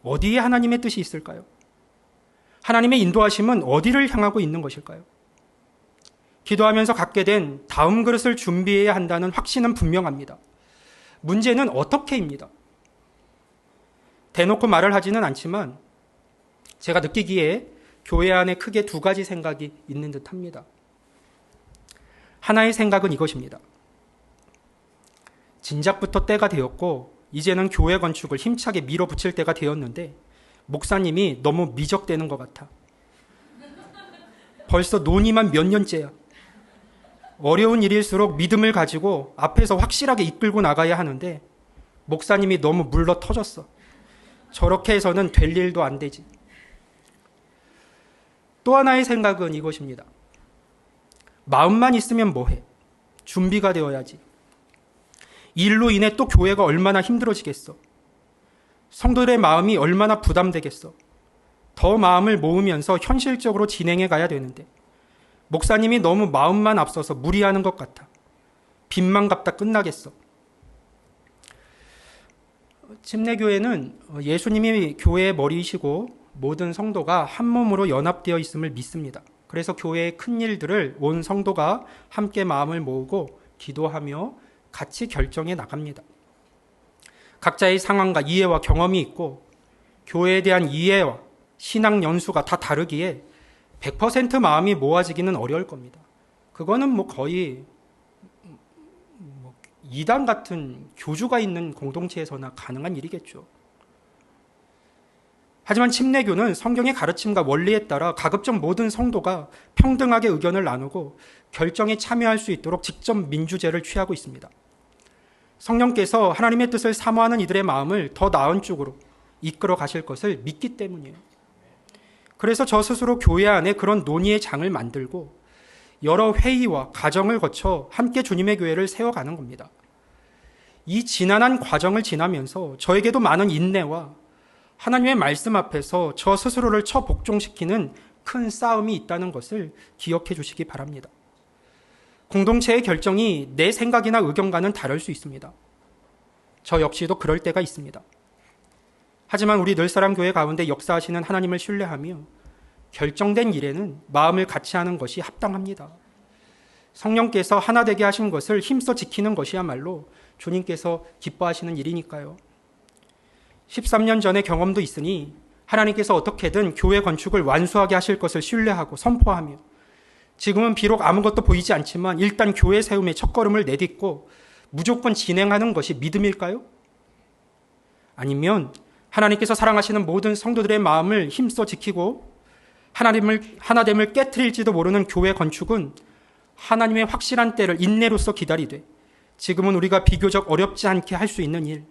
어디에 하나님의 뜻이 있을까요? 하나님의 인도하심은 어디를 향하고 있는 것일까요? 기도하면서 갖게 된 다음 그릇을 준비해야 한다는 확신은 분명합니다. 문제는 어떻게입니다. 대놓고 말을 하지는 않지만 제가 느끼기에 교회 안에 크게 두 가지 생각이 있는 듯합니다. 하나의 생각은 이것입니다. 진작부터 때가 되었고 이제는 교회 건축을 힘차게 밀어붙일 때가 되었는데 목사님이 너무 미적대는 것 같아. 벌써 논의만 몇 년째야. 어려운 일일수록 믿음을 가지고 앞에서 확실하게 이끌고 나가야 하는데 목사님이 너무 물러 터졌어. 저렇게 해서는 될 일도 안 되지. 또 하나의 생각은 이것입니다. 마음만 있으면 뭐해? 준비가 되어야지. 일로 인해 또 교회가 얼마나 힘들어지겠어. 성도들의 마음이 얼마나 부담되겠어. 더 마음을 모으면서 현실적으로 진행해 가야 되는데 목사님이 너무 마음만 앞서서 무리하는 것 같아. 빚만 갚다 끝나겠어. 침례교회는 예수님이 교회의 머리이시고 모든 성도가 한 몸으로 연합되어 있음을 믿습니다. 그래서 교회의 큰 일들을 온 성도가 함께 마음을 모으고 기도하며 같이 결정해 나갑니다. 각자의 상황과 이해와 경험이 있고 교회에 대한 이해와 신앙 연수가 다 다르기에 100% 마음이 모아지기는 어려울 겁니다. 그거는 거의 이단 같은 교주가 있는 공동체에서나 가능한 일이겠죠. 하지만 침례교는 성경의 가르침과 원리에 따라 가급적 모든 성도가 평등하게 의견을 나누고 결정에 참여할 수 있도록 직접 민주제를 취하고 있습니다. 성령께서 하나님의 뜻을 사모하는 이들의 마음을 더 나은 쪽으로 이끌어 가실 것을 믿기 때문이에요. 그래서 저 스스로 교회 안에 그런 논의의 장을 만들고 여러 회의와 과정을 거쳐 함께 주님의 교회를 세워가는 겁니다. 이 지난한 과정을 지나면서 저에게도 많은 인내와 하나님의 말씀 앞에서 저 스스로를 처복종시키는 큰 싸움이 있다는 것을 기억해 주시기 바랍니다. 공동체의 결정이 내 생각이나 의견과는 다를 수 있습니다. 저 역시도 그럴 때가 있습니다. 하지만 우리 늘사랑교회 가운데 역사하시는 하나님을 신뢰하며 결정된 일에는 마음을 같이 하는 것이 합당합니다. 성령께서 하나 되게 하신 것을 힘써 지키는 것이야말로 주님께서 기뻐하시는 일이니까요. 13년 전의 경험도 있으니 하나님께서 어떻게든 교회 건축을 완수하게 하실 것을 신뢰하고 선포하며 지금은 비록 아무것도 보이지 않지만 일단 교회 세움의 첫걸음을 내딛고 무조건 진행하는 것이 믿음일까요? 아니면 하나님께서 사랑하시는 모든 성도들의 마음을 힘써 지키고 하나됨을 깨트릴지도 모르는 교회 건축은 하나님의 확실한 때를 인내로서 기다리되 지금은 우리가 비교적 어렵지 않게 할 수 있는 일,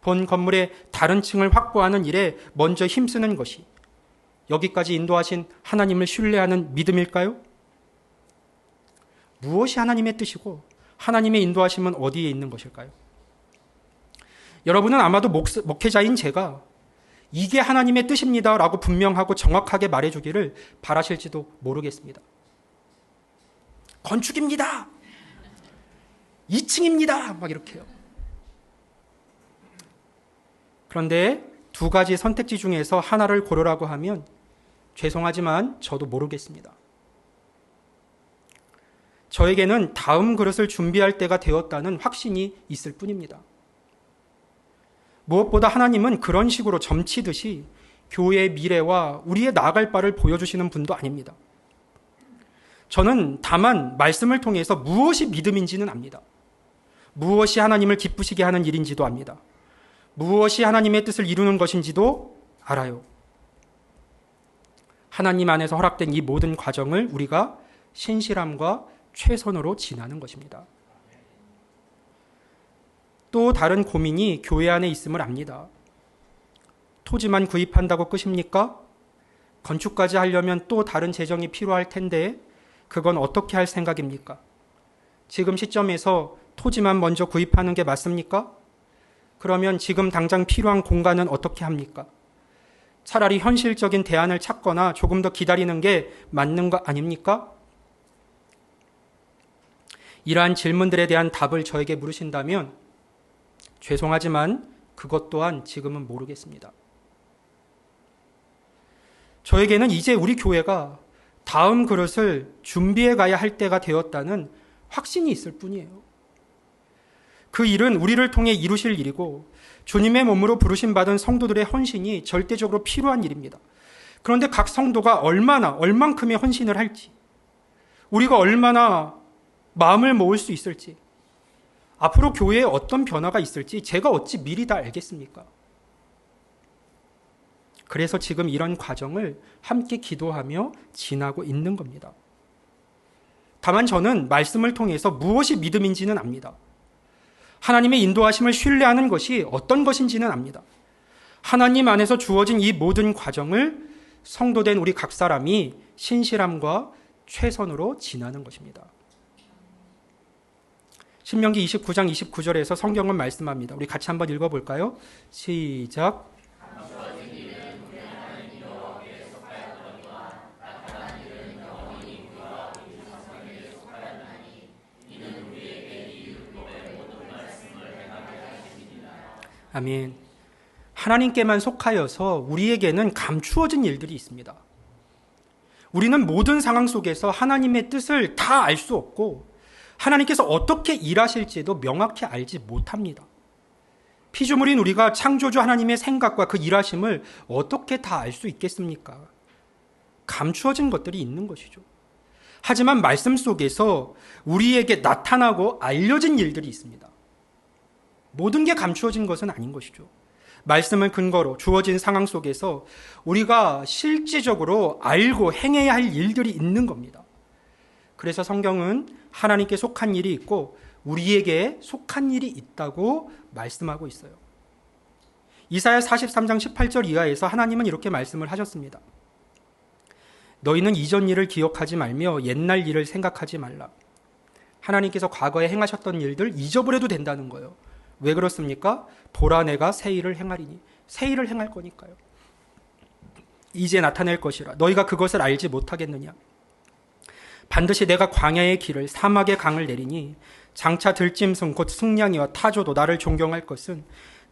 본 건물의 다른 층을 확보하는 일에 먼저 힘쓰는 것이 여기까지 인도하신 하나님을 신뢰하는 믿음일까요? 무엇이 하나님의 뜻이고 하나님의 인도하심은 어디에 있는 것일까요? 여러분은 아마도 목회자인 제가 이게 하나님의 뜻입니다 라고 분명하고 정확하게 말해주기를 바라실지도 모르겠습니다. 건축입니다. 2층입니다. 막 이렇게요. 그런데 두 가지 선택지 중에서 하나를 고르라고 하면 죄송하지만 저도 모르겠습니다. 저에게는 다음 그릇을 준비할 때가 되었다는 확신이 있을 뿐입니다. 무엇보다 하나님은 그런 식으로 점치듯이 교회의 미래와 우리의 나아갈 바를 보여주시는 분도 아닙니다. 저는 다만 말씀을 통해서 무엇이 믿음인지는 압니다. 무엇이 하나님을 기쁘시게 하는 일인지도 압니다. 무엇이 하나님의 뜻을 이루는 것인지도 알아요. 하나님 안에서 허락된 이 모든 과정을 우리가 신실함과 최선으로 지나는 것입니다. 또 다른 고민이 교회 안에 있음을 압니다. 토지만 구입한다고 끝입니까? 건축까지 하려면 또 다른 재정이 필요할 텐데 그건 어떻게 할 생각입니까? 지금 시점에서 토지만 먼저 구입하는 게 맞습니까? 그러면 지금 당장 필요한 공간은 어떻게 합니까? 차라리 현실적인 대안을 찾거나 조금 더 기다리는 게 맞는 거 아닙니까? 이러한 질문들에 대한 답을 저에게 물으신다면 죄송하지만 그것 또한 지금은 모르겠습니다. 저에게는 이제 우리 교회가 다음 그릇을 준비해 가야 할 때가 되었다는 확신이 있을 뿐이에요. 그 일은 우리를 통해 이루실 일이고 주님의 몸으로 부르심 받은 성도들의 헌신이 절대적으로 필요한 일입니다. 그런데 각 성도가 얼만큼의 헌신을 할지, 우리가 얼마나 마음을 모을 수 있을지, 앞으로 교회에 어떤 변화가 있을지 제가 어찌 미리 다 알겠습니까? 그래서 지금 이런 과정을 함께 기도하며 지나고 있는 겁니다. 다만 저는 말씀을 통해서 무엇이 믿음인지는 압니다. 하나님의 인도하심을 신뢰하는 것이 어떤 것인지는 압니다. 하나님 안에서 주어진 이 모든 과정을 성도된 우리 각 사람이 신실함과 최선으로 지나는 것입니다. 신명기 29장 29절에서 성경은 말씀합니다. 우리 같이 한번 읽어볼까요? 시작. 아멘. 하나님께만 속하여서 우리에게는 감추어진 일들이 있습니다. 우리는 모든 상황 속에서 하나님의 뜻을 다 알 수 없고 하나님께서 어떻게 일하실지도 명확히 알지 못합니다. 피조물인 우리가 창조주 하나님의 생각과 그 일하심을 어떻게 다 알 수 있겠습니까? 감추어진 것들이 있는 것이죠. 하지만 말씀 속에서 우리에게 나타나고 알려진 일들이 있습니다. 모든 게 감추어진 것은 아닌 것이죠. 말씀을 근거로 주어진 상황 속에서 우리가 실질적으로 알고 행해야 할 일들이 있는 겁니다. 그래서 성경은 하나님께 속한 일이 있고 우리에게 속한 일이 있다고 말씀하고 있어요. 이사야 43장 18절 이하에서 하나님은 이렇게 말씀을 하셨습니다. 너희는 이전 일을 기억하지 말며 옛날 일을 생각하지 말라. 하나님께서 과거에 행하셨던 일들 잊어버려도 된다는 거예요. 왜 그렇습니까? 보라 내가 새 일을 행하리니. 새 일을 행할 거니까요. 이제 나타낼 것이라. 너희가 그것을 알지 못하겠느냐. 반드시 내가 광야의 길을 사막의 강을 내리니 장차 들짐승 곧 승냥이와 타조도 나를 존경할 것은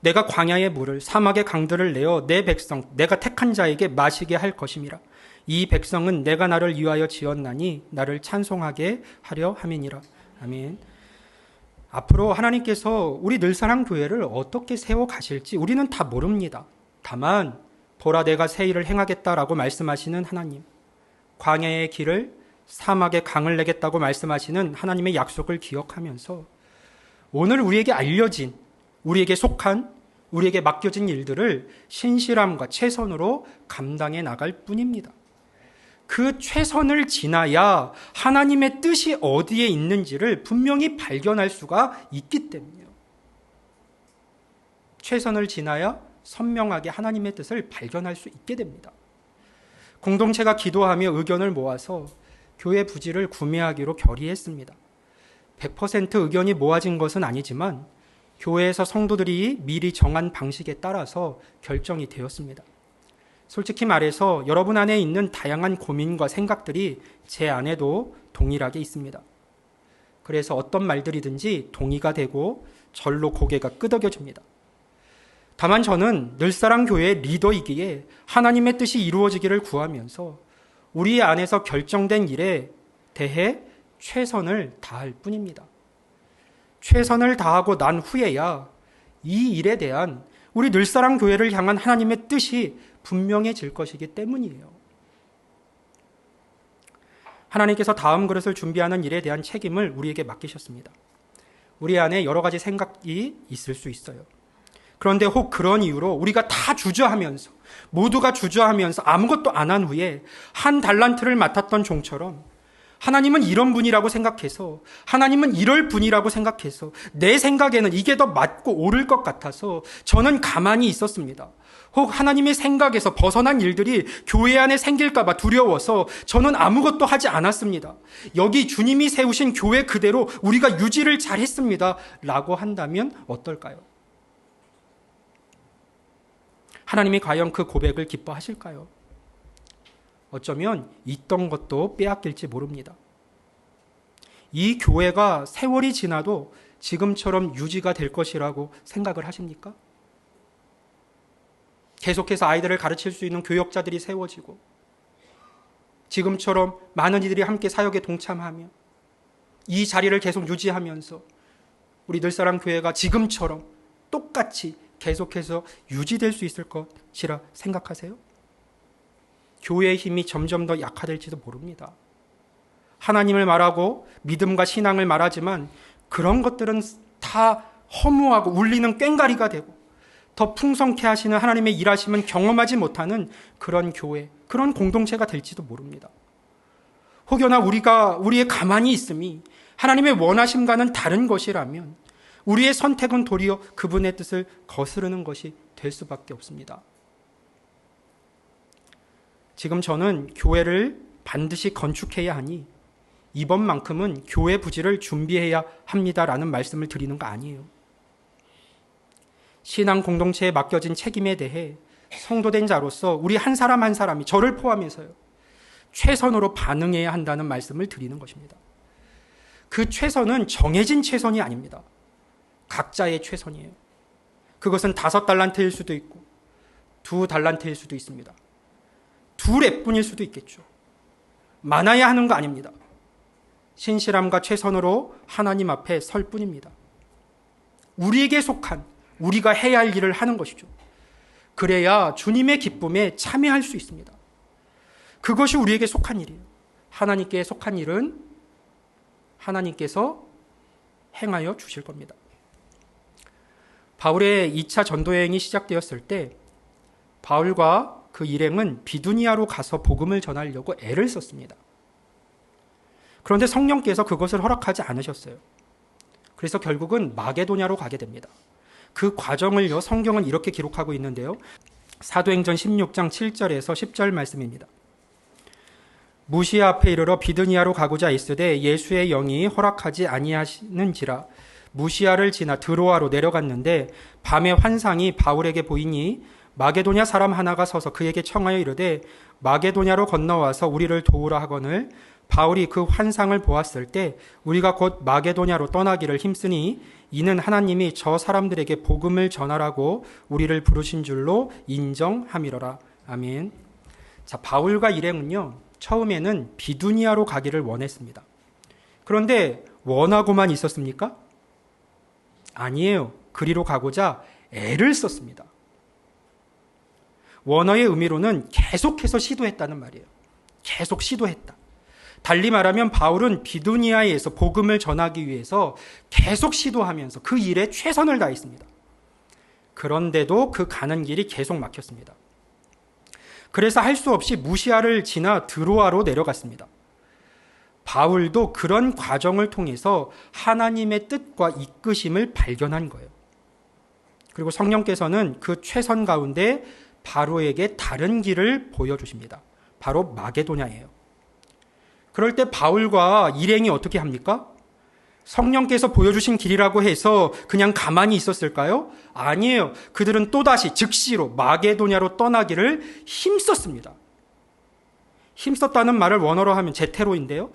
내가 광야의 물을 사막의 강들을 내어 내 백성 내가 택한 자에게 마시게 할 것임이라. 이 백성은 내가 나를 위하여 지었나니 나를 찬송하게 하려 함이니라. 아멘. 앞으로 하나님께서 우리 늘사랑 교회를 어떻게 세워 가실지 우리는 다 모릅니다. 다만 보라 내가 새 일을 행하겠다라고 말씀하시는 하나님, 광야의 길을 사막의 강을 내겠다고 말씀하시는 하나님의 약속을 기억하면서 오늘 우리에게 알려진, 우리에게 속한, 우리에게 맡겨진 일들을 신실함과 최선으로 감당해 나갈 뿐입니다. 그 최선을 지나야 하나님의 뜻이 어디에 있는지를 분명히 발견할 수가 있기 때문이에요. 최선을 지나야 선명하게 하나님의 뜻을 발견할 수 있게 됩니다. 공동체가 기도하며 의견을 모아서 교회 부지를 구매하기로 결의했습니다. 100% 의견이 모아진 것은 아니지만 교회에서 성도들이 미리 정한 방식에 따라서 결정이 되었습니다. 솔직히 말해서 여러분 안에 있는 다양한 고민과 생각들이 제 안에도 동일하게 있습니다. 그래서 어떤 말들이든지 동의가 되고 절로 고개가 끄덕여집니다. 다만 저는 늘사랑 교회의 리더이기에 하나님의 뜻이 이루어지기를 구하면서 우리 안에서 결정된 일에 대해 최선을 다할 뿐입니다. 최선을 다하고 난 후에야 이 일에 대한 우리 늘사랑 교회를 향한 하나님의 뜻이 분명해질 것이기 때문이에요. 하나님께서 다음 그릇을 준비하는 일에 대한 책임을 우리에게 맡기셨습니다. 우리 안에 여러 가지 생각이 있을 수 있어요. 그런데 혹 그런 이유로 우리가 다 주저하면서, 모두가 주저하면서 아무것도 안 한 후에 한 달란트를 맡았던 종처럼 하나님은 이런 분이라고 생각해서, 하나님은 이럴 분이라고 생각해서 내 생각에는 이게 더 맞고 옳을 것 같아서 저는 가만히 있었습니다. 혹 하나님의 생각에서 벗어난 일들이 교회 안에 생길까 봐 두려워서 저는 아무것도 하지 않았습니다. 여기 주님이 세우신 교회 그대로 우리가 유지를 잘했습니다. 라고 한다면 어떨까요? 하나님이 과연 그 고백을 기뻐하실까요? 어쩌면 있던 것도 빼앗길지 모릅니다. 이 교회가 세월이 지나도 지금처럼 유지가 될 것이라고 생각을 하십니까? 계속해서 아이들을 가르칠 수 있는 교역자들이 세워지고 지금처럼 많은 이들이 함께 사역에 동참하며 이 자리를 계속 유지하면서 우리 늘사랑 교회가 지금처럼 똑같이 계속해서 유지될 수 있을 것이라 생각하세요? 교회의 힘이 점점 더 약화될지도 모릅니다. 하나님을 말하고 믿음과 신앙을 말하지만 그런 것들은 다 허무하고 울리는 꽹가리가 되고 더 풍성케 하시는 하나님의 일하심은 경험하지 못하는 그런 교회, 그런 공동체가 될지도 모릅니다. 혹여나 우리의 가만히 있음이 하나님의 원하심과는 다른 것이라면 우리의 선택은 도리어 그분의 뜻을 거스르는 것이 될 수밖에 없습니다. 지금 저는 교회를 반드시 건축해야 하니 이번만큼은 교회 부지를 준비해야 합니다라는 말씀을 드리는 거 아니에요. 신앙 공동체에 맡겨진 책임에 대해 성도된 자로서 우리 한 사람 한 사람이 저를 포함해서요, 최선으로 반응해야 한다는 말씀을 드리는 것입니다. 그 최선은 정해진 최선이 아닙니다. 각자의 최선이에요. 그것은 5달란트일 수도 있고 2달란트일 수도 있습니다. 2랩뿐일 수도 있겠죠. 많아야 하는 거 아닙니다. 신실함과 최선으로 하나님 앞에 설 뿐입니다. 우리에게 속한, 우리가 해야 할 일을 하는 것이죠. 그래야 주님의 기쁨에 참여할 수 있습니다. 그것이 우리에게 속한 일이에요. 하나님께 속한 일은 하나님께서 행하여 주실 겁니다. 바울의 2차 전도여행이 시작되었을 때 바울과 그 일행은 비두니아로 가서 복음을 전하려고 애를 썼습니다. 그런데 성령께서 그것을 허락하지 않으셨어요. 그래서 결국은 마게도냐로 가게 됩니다. 그 과정을요, 성경은 이렇게 기록하고 있는데요. 사도행전 16장 7절에서 10절 말씀입니다. 무시아 앞에 이르러 비두니아로 가고자 있으되 예수의 영이 허락하지 아니하시는지라 무시아를 지나 드로아로 내려갔는데 밤에 환상이 바울에게 보이니 마게도냐 사람 하나가 서서 그에게 청하여 이르되 마게도냐로 건너와서 우리를 도우라 하거늘 바울이 그 환상을 보았을 때 우리가 곧 마게도냐로 떠나기를 힘쓰니 이는 하나님이 저 사람들에게 복음을 전하라고 우리를 부르신 줄로 인정함이로라. 아멘. 자, 바울과 일행은요, 처음에는 비두니아로 가기를 원했습니다. 그런데 원하고만 있었습니까? 아니에요. 그리로 가고자 애를 썼습니다. 원어의 의미로는 계속해서 시도했다는 말이에요. 계속 시도했다. 달리 말하면 바울은 비두니아에서 복음을 전하기 위해서 계속 시도하면서 그 일에 최선을 다했습니다. 그런데도 그 가는 길이 계속 막혔습니다. 그래서 할 수 없이 무시아를 지나 드로아로 내려갔습니다. 바울도 그런 과정을 통해서 하나님의 뜻과 이끄심을 발견한 거예요. 그리고 성령께서는 그 최선 가운데 바로에게 다른 길을 보여주십니다. 바로 마게도냐예요. 그럴 때 바울과 일행이 어떻게 합니까? 성령께서 보여주신 길이라고 해서 그냥 가만히 있었을까요? 아니에요. 그들은 또다시 즉시로 마게도냐로 떠나기를 힘썼습니다. 힘썼다는 말을 원어로 하면 제테로인데요.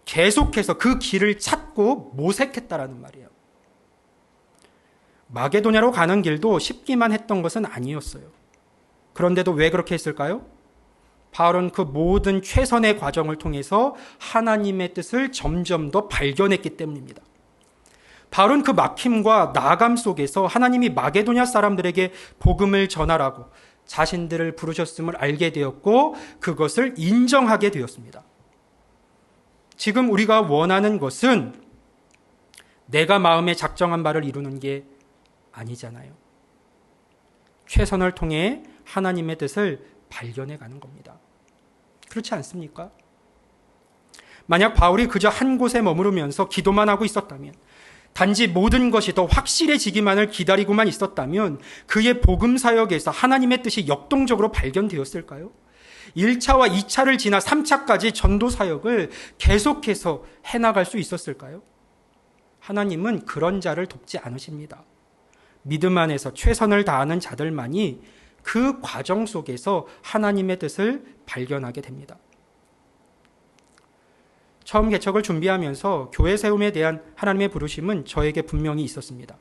계속해서 그 길을 찾고 모색했다라는 말이에요. 마게도냐로 가는 길도 쉽기만 했던 것은 아니었어요. 그런데도 왜 그렇게 했을까요? 바울은 그 모든 최선의 과정을 통해서 하나님의 뜻을 점점 더 발견했기 때문입니다. 바울은 그 막힘과 나감 속에서 하나님이 마게도냐 사람들에게 복음을 전하라고 자신들을 부르셨음을 알게 되었고 그것을 인정하게 되었습니다. 지금 우리가 원하는 것은 내가 마음에 작정한 바를 이루는 게 아니잖아요. 최선을 통해 하나님의 뜻을 발견해 가는 겁니다. 그렇지 않습니까? 만약 바울이 그저 한 곳에 머무르면서 기도만 하고 있었다면, 단지 모든 것이 더 확실해지기만을 기다리고만 있었다면 그의 복음 사역에서 하나님의 뜻이 역동적으로 발견되었을까요? 1차와 2차를 지나 3차까지 전도 사역을 계속해서 해나갈 수 있었을까요? 하나님은 그런 자를 돕지 않으십니다. 믿음 안에서 최선을 다하는 자들만이 그 과정 속에서 하나님의 뜻을 발견하게 됩니다. 처음 개척을 준비하면서 교회 세움에 대한 하나님의 부르심은 저에게 분명히 있었습니다.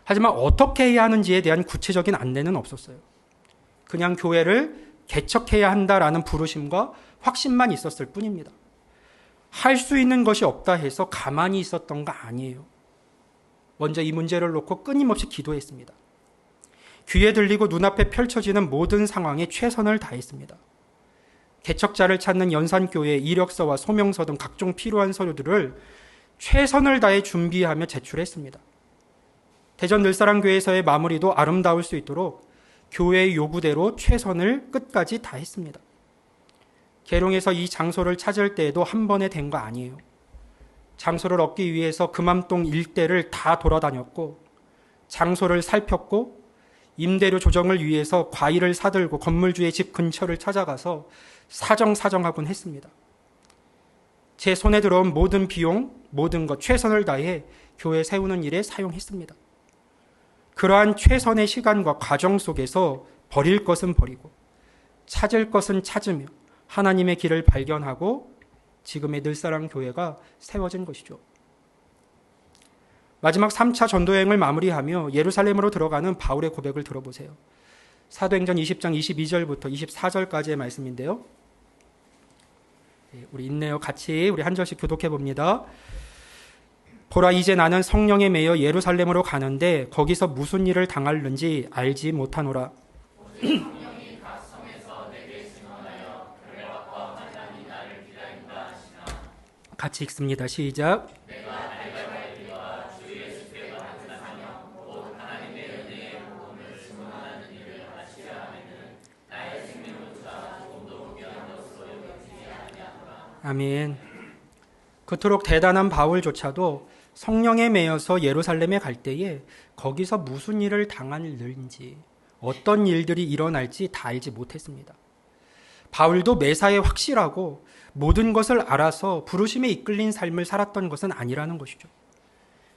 하지만 어떻게 해야 하는지에 대한 구체적인 안내는 없었어요. 그냥 교회를 개척해야 한다라는 부르심과 확신만 있었을 뿐입니다. 할 수 있는 것이 없다 해서 가만히 있었던 거 아니에요. 먼저 이 문제를 놓고 끊임없이 기도했습니다. 귀에 들리고 눈앞에 펼쳐지는 모든 상황에 최선을 다했습니다. 개척자를 찾는 연산교회의 이력서와 소명서 등 각종 필요한 서류들을 최선을 다해 준비하며 제출했습니다. 대전 늘사랑교회에서의 마무리도 아름다울 수 있도록 교회의 요구대로 최선을 끝까지 다했습니다. 계룡에서 이 장소를 찾을 때에도 한 번에 된 거 아니에요. 장소를 얻기 위해서 금암동 일대를 다 돌아다녔고 장소를 살폈고 임대료 조정을 위해서 과일을 사들고 건물주의 집 근처를 찾아가서 사정하곤 했습니다. 제 손에 들어온 모든 비용, 모든 것 최선을 다해 교회 세우는 일에 사용했습니다. 그러한 최선의 시간과 과정 속에서 버릴 것은 버리고 찾을 것은 찾으며 하나님의 길을 발견하고 지금의 늘사랑 교회가 세워진 것이죠. 마지막 3차 전도여행을 마무리하며 예루살렘으로 들어가는 바울의 고백을 들어보세요. 사도행전 20장 22절부터 24절까지의 말씀인데요. 우리 있네요. 같이 우리 한 절씩 교독해 봅니다. 보라, 이제 나는 성령에 매여 예루살렘으로 가는데 거기서 무슨 일을 당할는지 알지 못하노라. 같이 읽습니다. 시작. 아멘. 그토록 대단한 바울조차도 성령에 매여서 예루살렘에 갈 때에 거기서 무슨 일을 당할는지, 어떤 일들이 일어날지 다 알지 못했습니다. 바울도 매사에 확실하고 모든 것을 알아서 부르심에 이끌린 삶을 살았던 것은 아니라는 것이죠.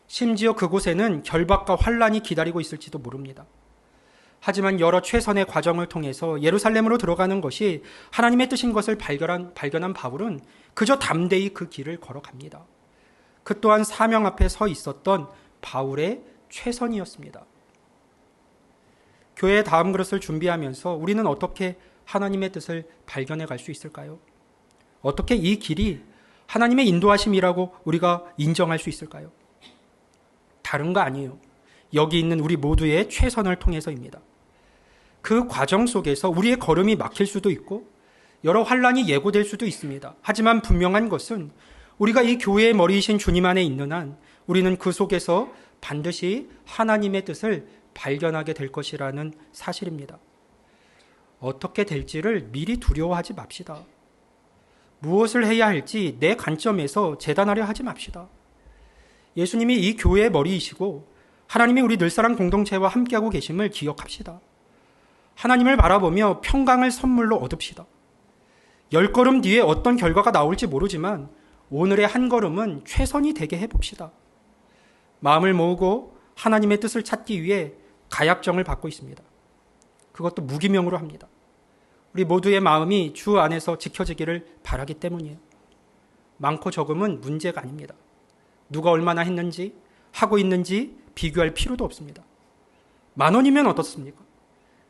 심지어 그곳에는 결박과 환란이 기다리고 있을지도 모릅니다. 하지만 여러 최선의 과정을 통해서 예루살렘으로 들어가는 것이 하나님의 뜻인 것을 발견한 바울은 그저 담대히 그 길을 걸어갑니다. 그 또한 사명 앞에 서 있었던 바울의 최선이었습니다. 교회의 다음 그릇을 준비하면서 우리는 어떻게 하나님의 뜻을 발견해 갈 수 있을까요? 어떻게 이 길이 하나님의 인도하심이라고 우리가 인정할 수 있을까요? 다른 거 아니에요. 여기 있는 우리 모두의 최선을 통해서입니다. 그 과정 속에서 우리의 걸음이 막힐 수도 있고 여러 환란이 예고될 수도 있습니다. 하지만 분명한 것은 우리가 이 교회의 머리이신 주님 안에 있는 한 우리는 그 속에서 반드시 하나님의 뜻을 발견하게 될 것이라는 사실입니다. 어떻게 될지를 미리 두려워하지 맙시다. 무엇을 해야 할지 내 관점에서 재단하려 하지 맙시다. 예수님이 이 교회의 머리이시고 하나님이 우리 늘사랑 공동체와 함께하고 계심을 기억합시다. 하나님을 바라보며 평강을 선물로 얻읍시다. 10걸음 뒤에 어떤 결과가 나올지 모르지만 오늘의 한 걸음은 최선이 되게 해봅시다. 마음을 모으고 하나님의 뜻을 찾기 위해 가약정을 받고 있습니다. 그것도 무기명으로 합니다. 우리 모두의 마음이 주 안에서 지켜지기를 바라기 때문이에요. 많고 적음은 문제가 아닙니다. 누가 얼마나 했는지 하고 있는지 비교할 필요도 없습니다. 10,000원이면 어떻습니까?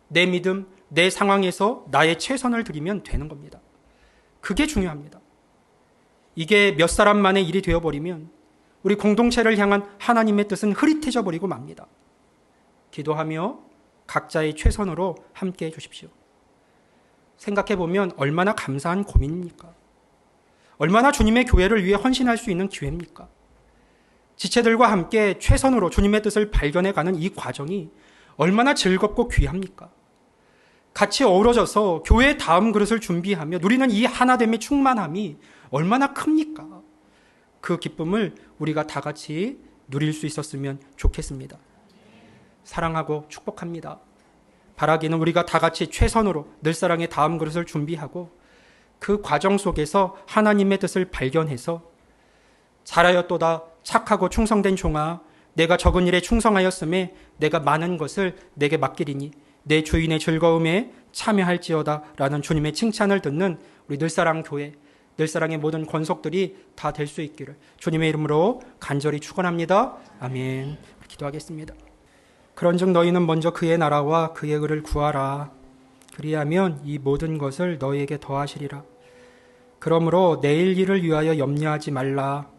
내 믿음, 내 상황에서 나의 최선을 드리면 되는 겁니다. 그게 중요합니다. 이게 몇 사람만의 일이 되어버리면 우리 공동체를 향한 하나님의 뜻은 흐릿해져 버리고 맙니다. 기도하며 각자의 최선으로 함께 해주십시오. 생각해보면 얼마나 감사한 고민입니까? 얼마나 주님의 교회를 위해 헌신할 수 있는 기회입니까? 지체들과 함께 최선으로 주님의 뜻을 발견해가는 이 과정이 얼마나 즐겁고 귀합니까? 같이 어우러져서 교회의 다음 그릇을 준비하며 누리는 이 하나됨의 충만함이 얼마나 큽니까? 그 기쁨을 우리가 다 같이 누릴 수 있었으면 좋겠습니다. 사랑하고 축복합니다. 바라기는 우리가 다 같이 최선으로 늘사랑의 다음 그릇을 준비하고 그 과정 속에서 하나님의 뜻을 발견해서 잘하였도다 착하고 충성된 종아 내가 적은 일에 충성하였음에 내가 많은 것을 내게 맡기리니 내 주인의 즐거움에 참여할지어다 라는 주님의 칭찬을 듣는 우리 늘사랑 교회 늘사랑의 모든 권속들이 다 될 수 있기를 주님의 이름으로 간절히 축원합니다. 아멘. 기도하겠습니다. 그런즉 너희는 먼저 그의 나라와 그의 의를 구하라. 그리하면 이 모든 것을 너희에게 더하시리라. 그러므로 내일 일을 위하여 염려하지 말라.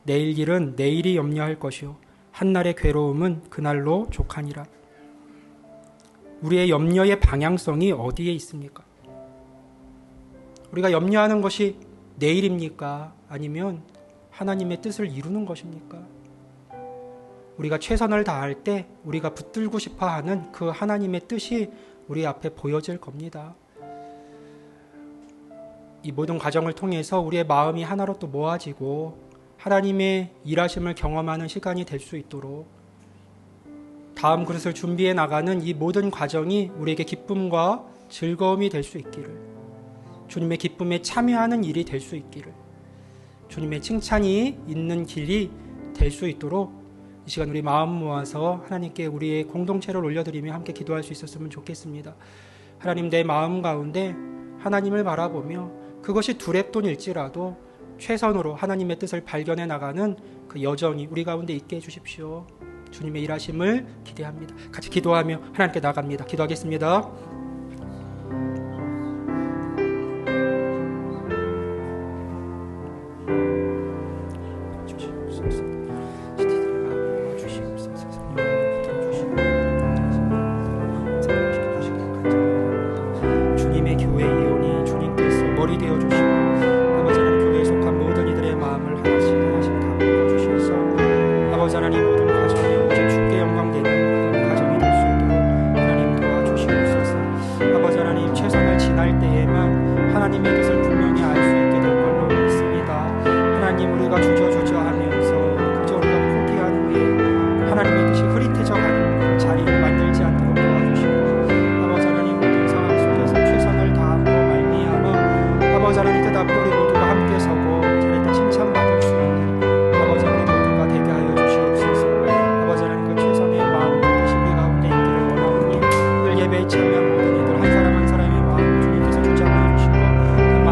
내일 일은 내일이 염려할 것이요 한날의 괴로움은 그날로 족하니라. 우리의 염려의 방향성이 어디에 있습니까? 우리가 염려하는 것이 내일입니까? 아니면 하나님의 뜻을 이루는 것입니까? 우리가 최선을 다할 때 우리가 붙들고 싶어하는 그 하나님의 뜻이 우리 앞에 보여질 겁니다. 이 모든 과정을 통해서 우리의 마음이 하나로 또 모아지고 하나님의 일하심을 경험하는 시간이 될 수 있도록 다음 그릇을 준비해 나가는 이 모든 과정이 우리에게 기쁨과 즐거움이 될 수 있기를 주님의 기쁨에 참여하는 일이 될 수 있기를 주님의 칭찬이 있는 길이 될 수 있도록 이 시간 우리 마음 모아서 하나님께 우리의 공동체를 올려드리며 함께 기도할 수 있었으면 좋겠습니다. 하나님 내 마음 가운데 하나님을 바라보며 그것이 두렵돈일지라도 최선으로 하나님의 뜻을 발견해 나가는 그 여정이 우리 가운데 있게 해주십시오. 주님의 일하심을 기대합니다. 같이 기도하며 하나님께 나갑니다. 기도하겠습니다. 주님의 교회 이온이 주님께서 머리 되어 주시고 아버지 하나님 교회에 속한 모든 이들의 마음을 하나씩 하나씩 다 바꿔주셔서 아버지 하나님 모든 과정이 오직 주께 영광 되는 그런 과정이 될 수 있도록 하나님 도와주시옵소서. 아버지 하나님 최선을 지날 때에만 하나님의 뜻을 분명히 알 수 있게 될 걸로 믿습니다. 하나님 우리가 주저주저 하면서 그저 우리가 포기한 후에 하나님의 뜻이 흐릿해져 가는 그 자리를 만들지 않도록 도와주시고 아버지 하나님 모든 상황 속에서 최선을 다함으로 말미암아 아버지 하나님 뜻 앞에 우리 모두가 함께 서고 잘했다 칭찬받을 수 있는 아버지 우리 모두가 되게 하여 주시옵소서. 아버지 하나님 그 최선의 마음과 뜻이 우리 가운데 있기를 원하오니 늘 예배에 참여한 모든 이들 한 사람 한 사람의 마음 주님께서 주장하여 주시고 그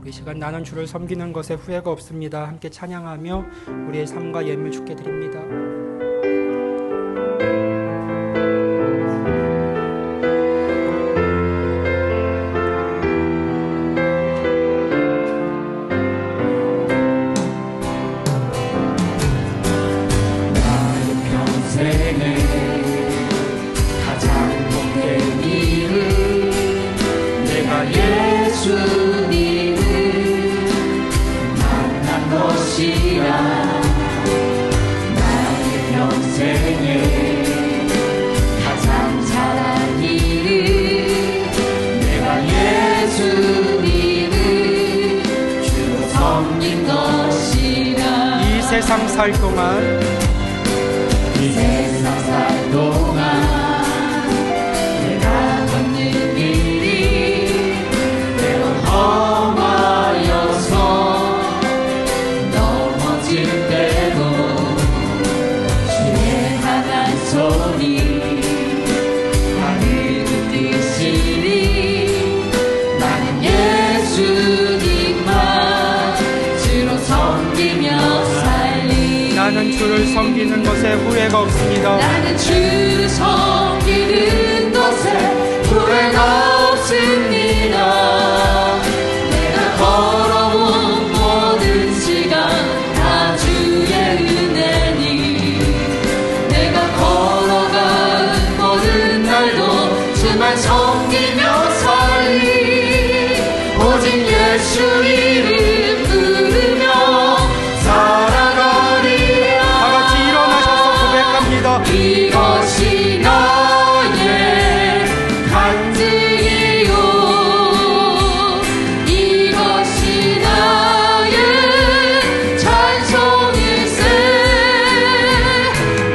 이 시간 나는 주를 섬기는 것에 후회가 없습니다. 함께 찬양하며 우리의 삶과 예물 주께 드립니다. 세상 살 동안 내가 걷는 길이 때론 험하여서 넘어질 때도 주의 강한 손이 나를 붙드시니 나는 예수님만 주로 섬기며 나는 주를 섬기는 것에 후회가 없습니다. 나는 주를 섬기는 것에 후회가 없습니다. 내가 걸어온 모든 시간 다 주의 은혜니 내가 걸어간 모든 날도 주만 섬기며 살리 오직 예수 이름 부르며 이것이 나의 간증이요 이것이 나의 찬송일세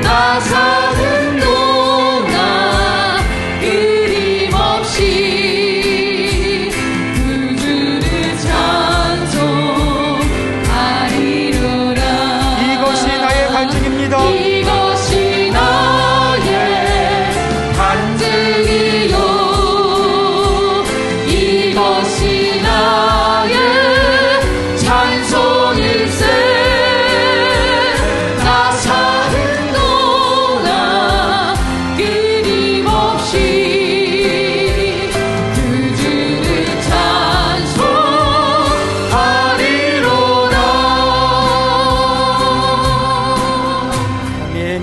나 사는 동안 끊임없이 그 주를 찬송하리로라. 이것이 나의 간증입니다.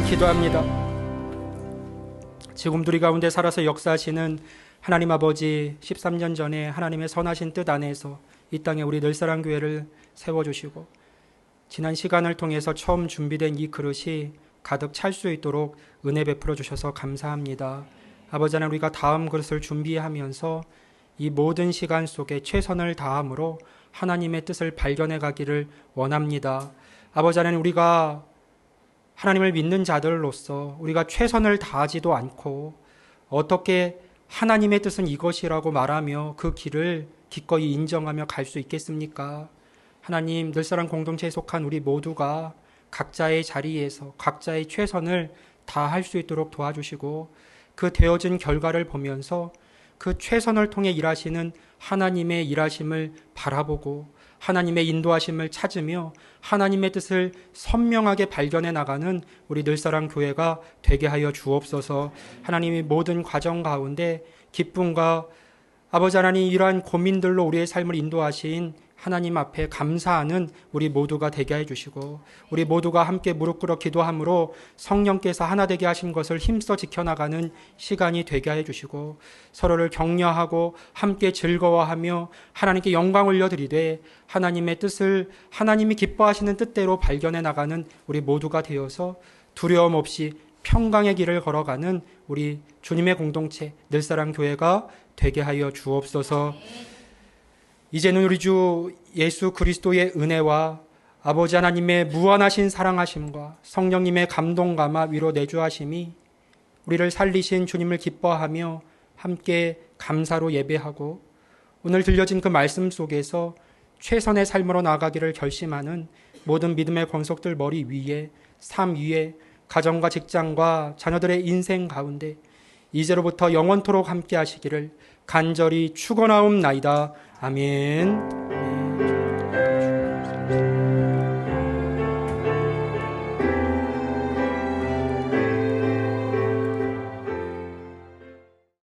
기도합니다. 지금도 우리 가운데 살아서 역사하시는 하나님 아버지, 13년 전에 하나님의 선하신 뜻 안에서 이 땅에 우리 늘사랑교회를 세워주시고 지난 시간을 통해서 처음 준비된 이 그릇이 가득 찰 수 있도록 은혜 베풀어 주셔서 감사합니다. 아버지 하나님, 우리가 다음 그릇을 준비하면서 이 모든 시간 속에 최선을 다함으로 하나님의 뜻을 발견해 가기를 원합니다. 아버지 하나님, 우리가 하나님을 믿는 자들로서 우리가 최선을 다하지도 않고 어떻게 하나님의 뜻은 이것이라고 말하며 그 길을 기꺼이 인정하며 갈 수 있겠습니까? 하나님, 늘사랑 공동체에 속한 우리 모두가 각자의 자리에서 각자의 최선을 다할 수 있도록 도와주시고 그 되어진 결과를 보면서 그 최선을 통해 일하시는 하나님의 일하심을 바라보고 하나님의 인도하심을 찾으며 하나님의 뜻을 선명하게 발견해 나가는 우리 늘사랑 교회가 되게 하여 주옵소서. 하나님이 모든 과정 가운데 기쁨과 아버지 하나님 이러한 고민들로 우리의 삶을 인도하신 하나님 앞에 감사하는 우리 모두가 되게 해주시고 우리 모두가 함께 무릎 꿇어 기도함으로 성령께서 하나 되게 하신 것을 힘써 지켜나가는 시간이 되게 해주시고 서로를 격려하고 함께 즐거워하며 하나님께 영광 올려드리되 하나님의 뜻을 하나님이 기뻐하시는 뜻대로 발견해 나가는 우리 모두가 되어서 두려움 없이 평강의 길을 걸어가는 우리 주님의 공동체 늘사랑 교회가 되게 하여 주옵소서. 이제는 우리 주 예수 그리스도의 은혜와 아버지 하나님의 무한하신 사랑하심과 성령님의 감동감화 위로 내주하심이 우리를 살리신 주님을 기뻐하며 함께 감사로 예배하고 오늘 들려진 그 말씀 속에서 최선의 삶으로 나아가기를 결심하는 모든 믿음의 권속들 머리 위에 삶 위에 가정과 직장과 자녀들의 인생 가운데 이제로부터 영원토록 함께 하시기를 간절히 축원하옵나이다. 아멘.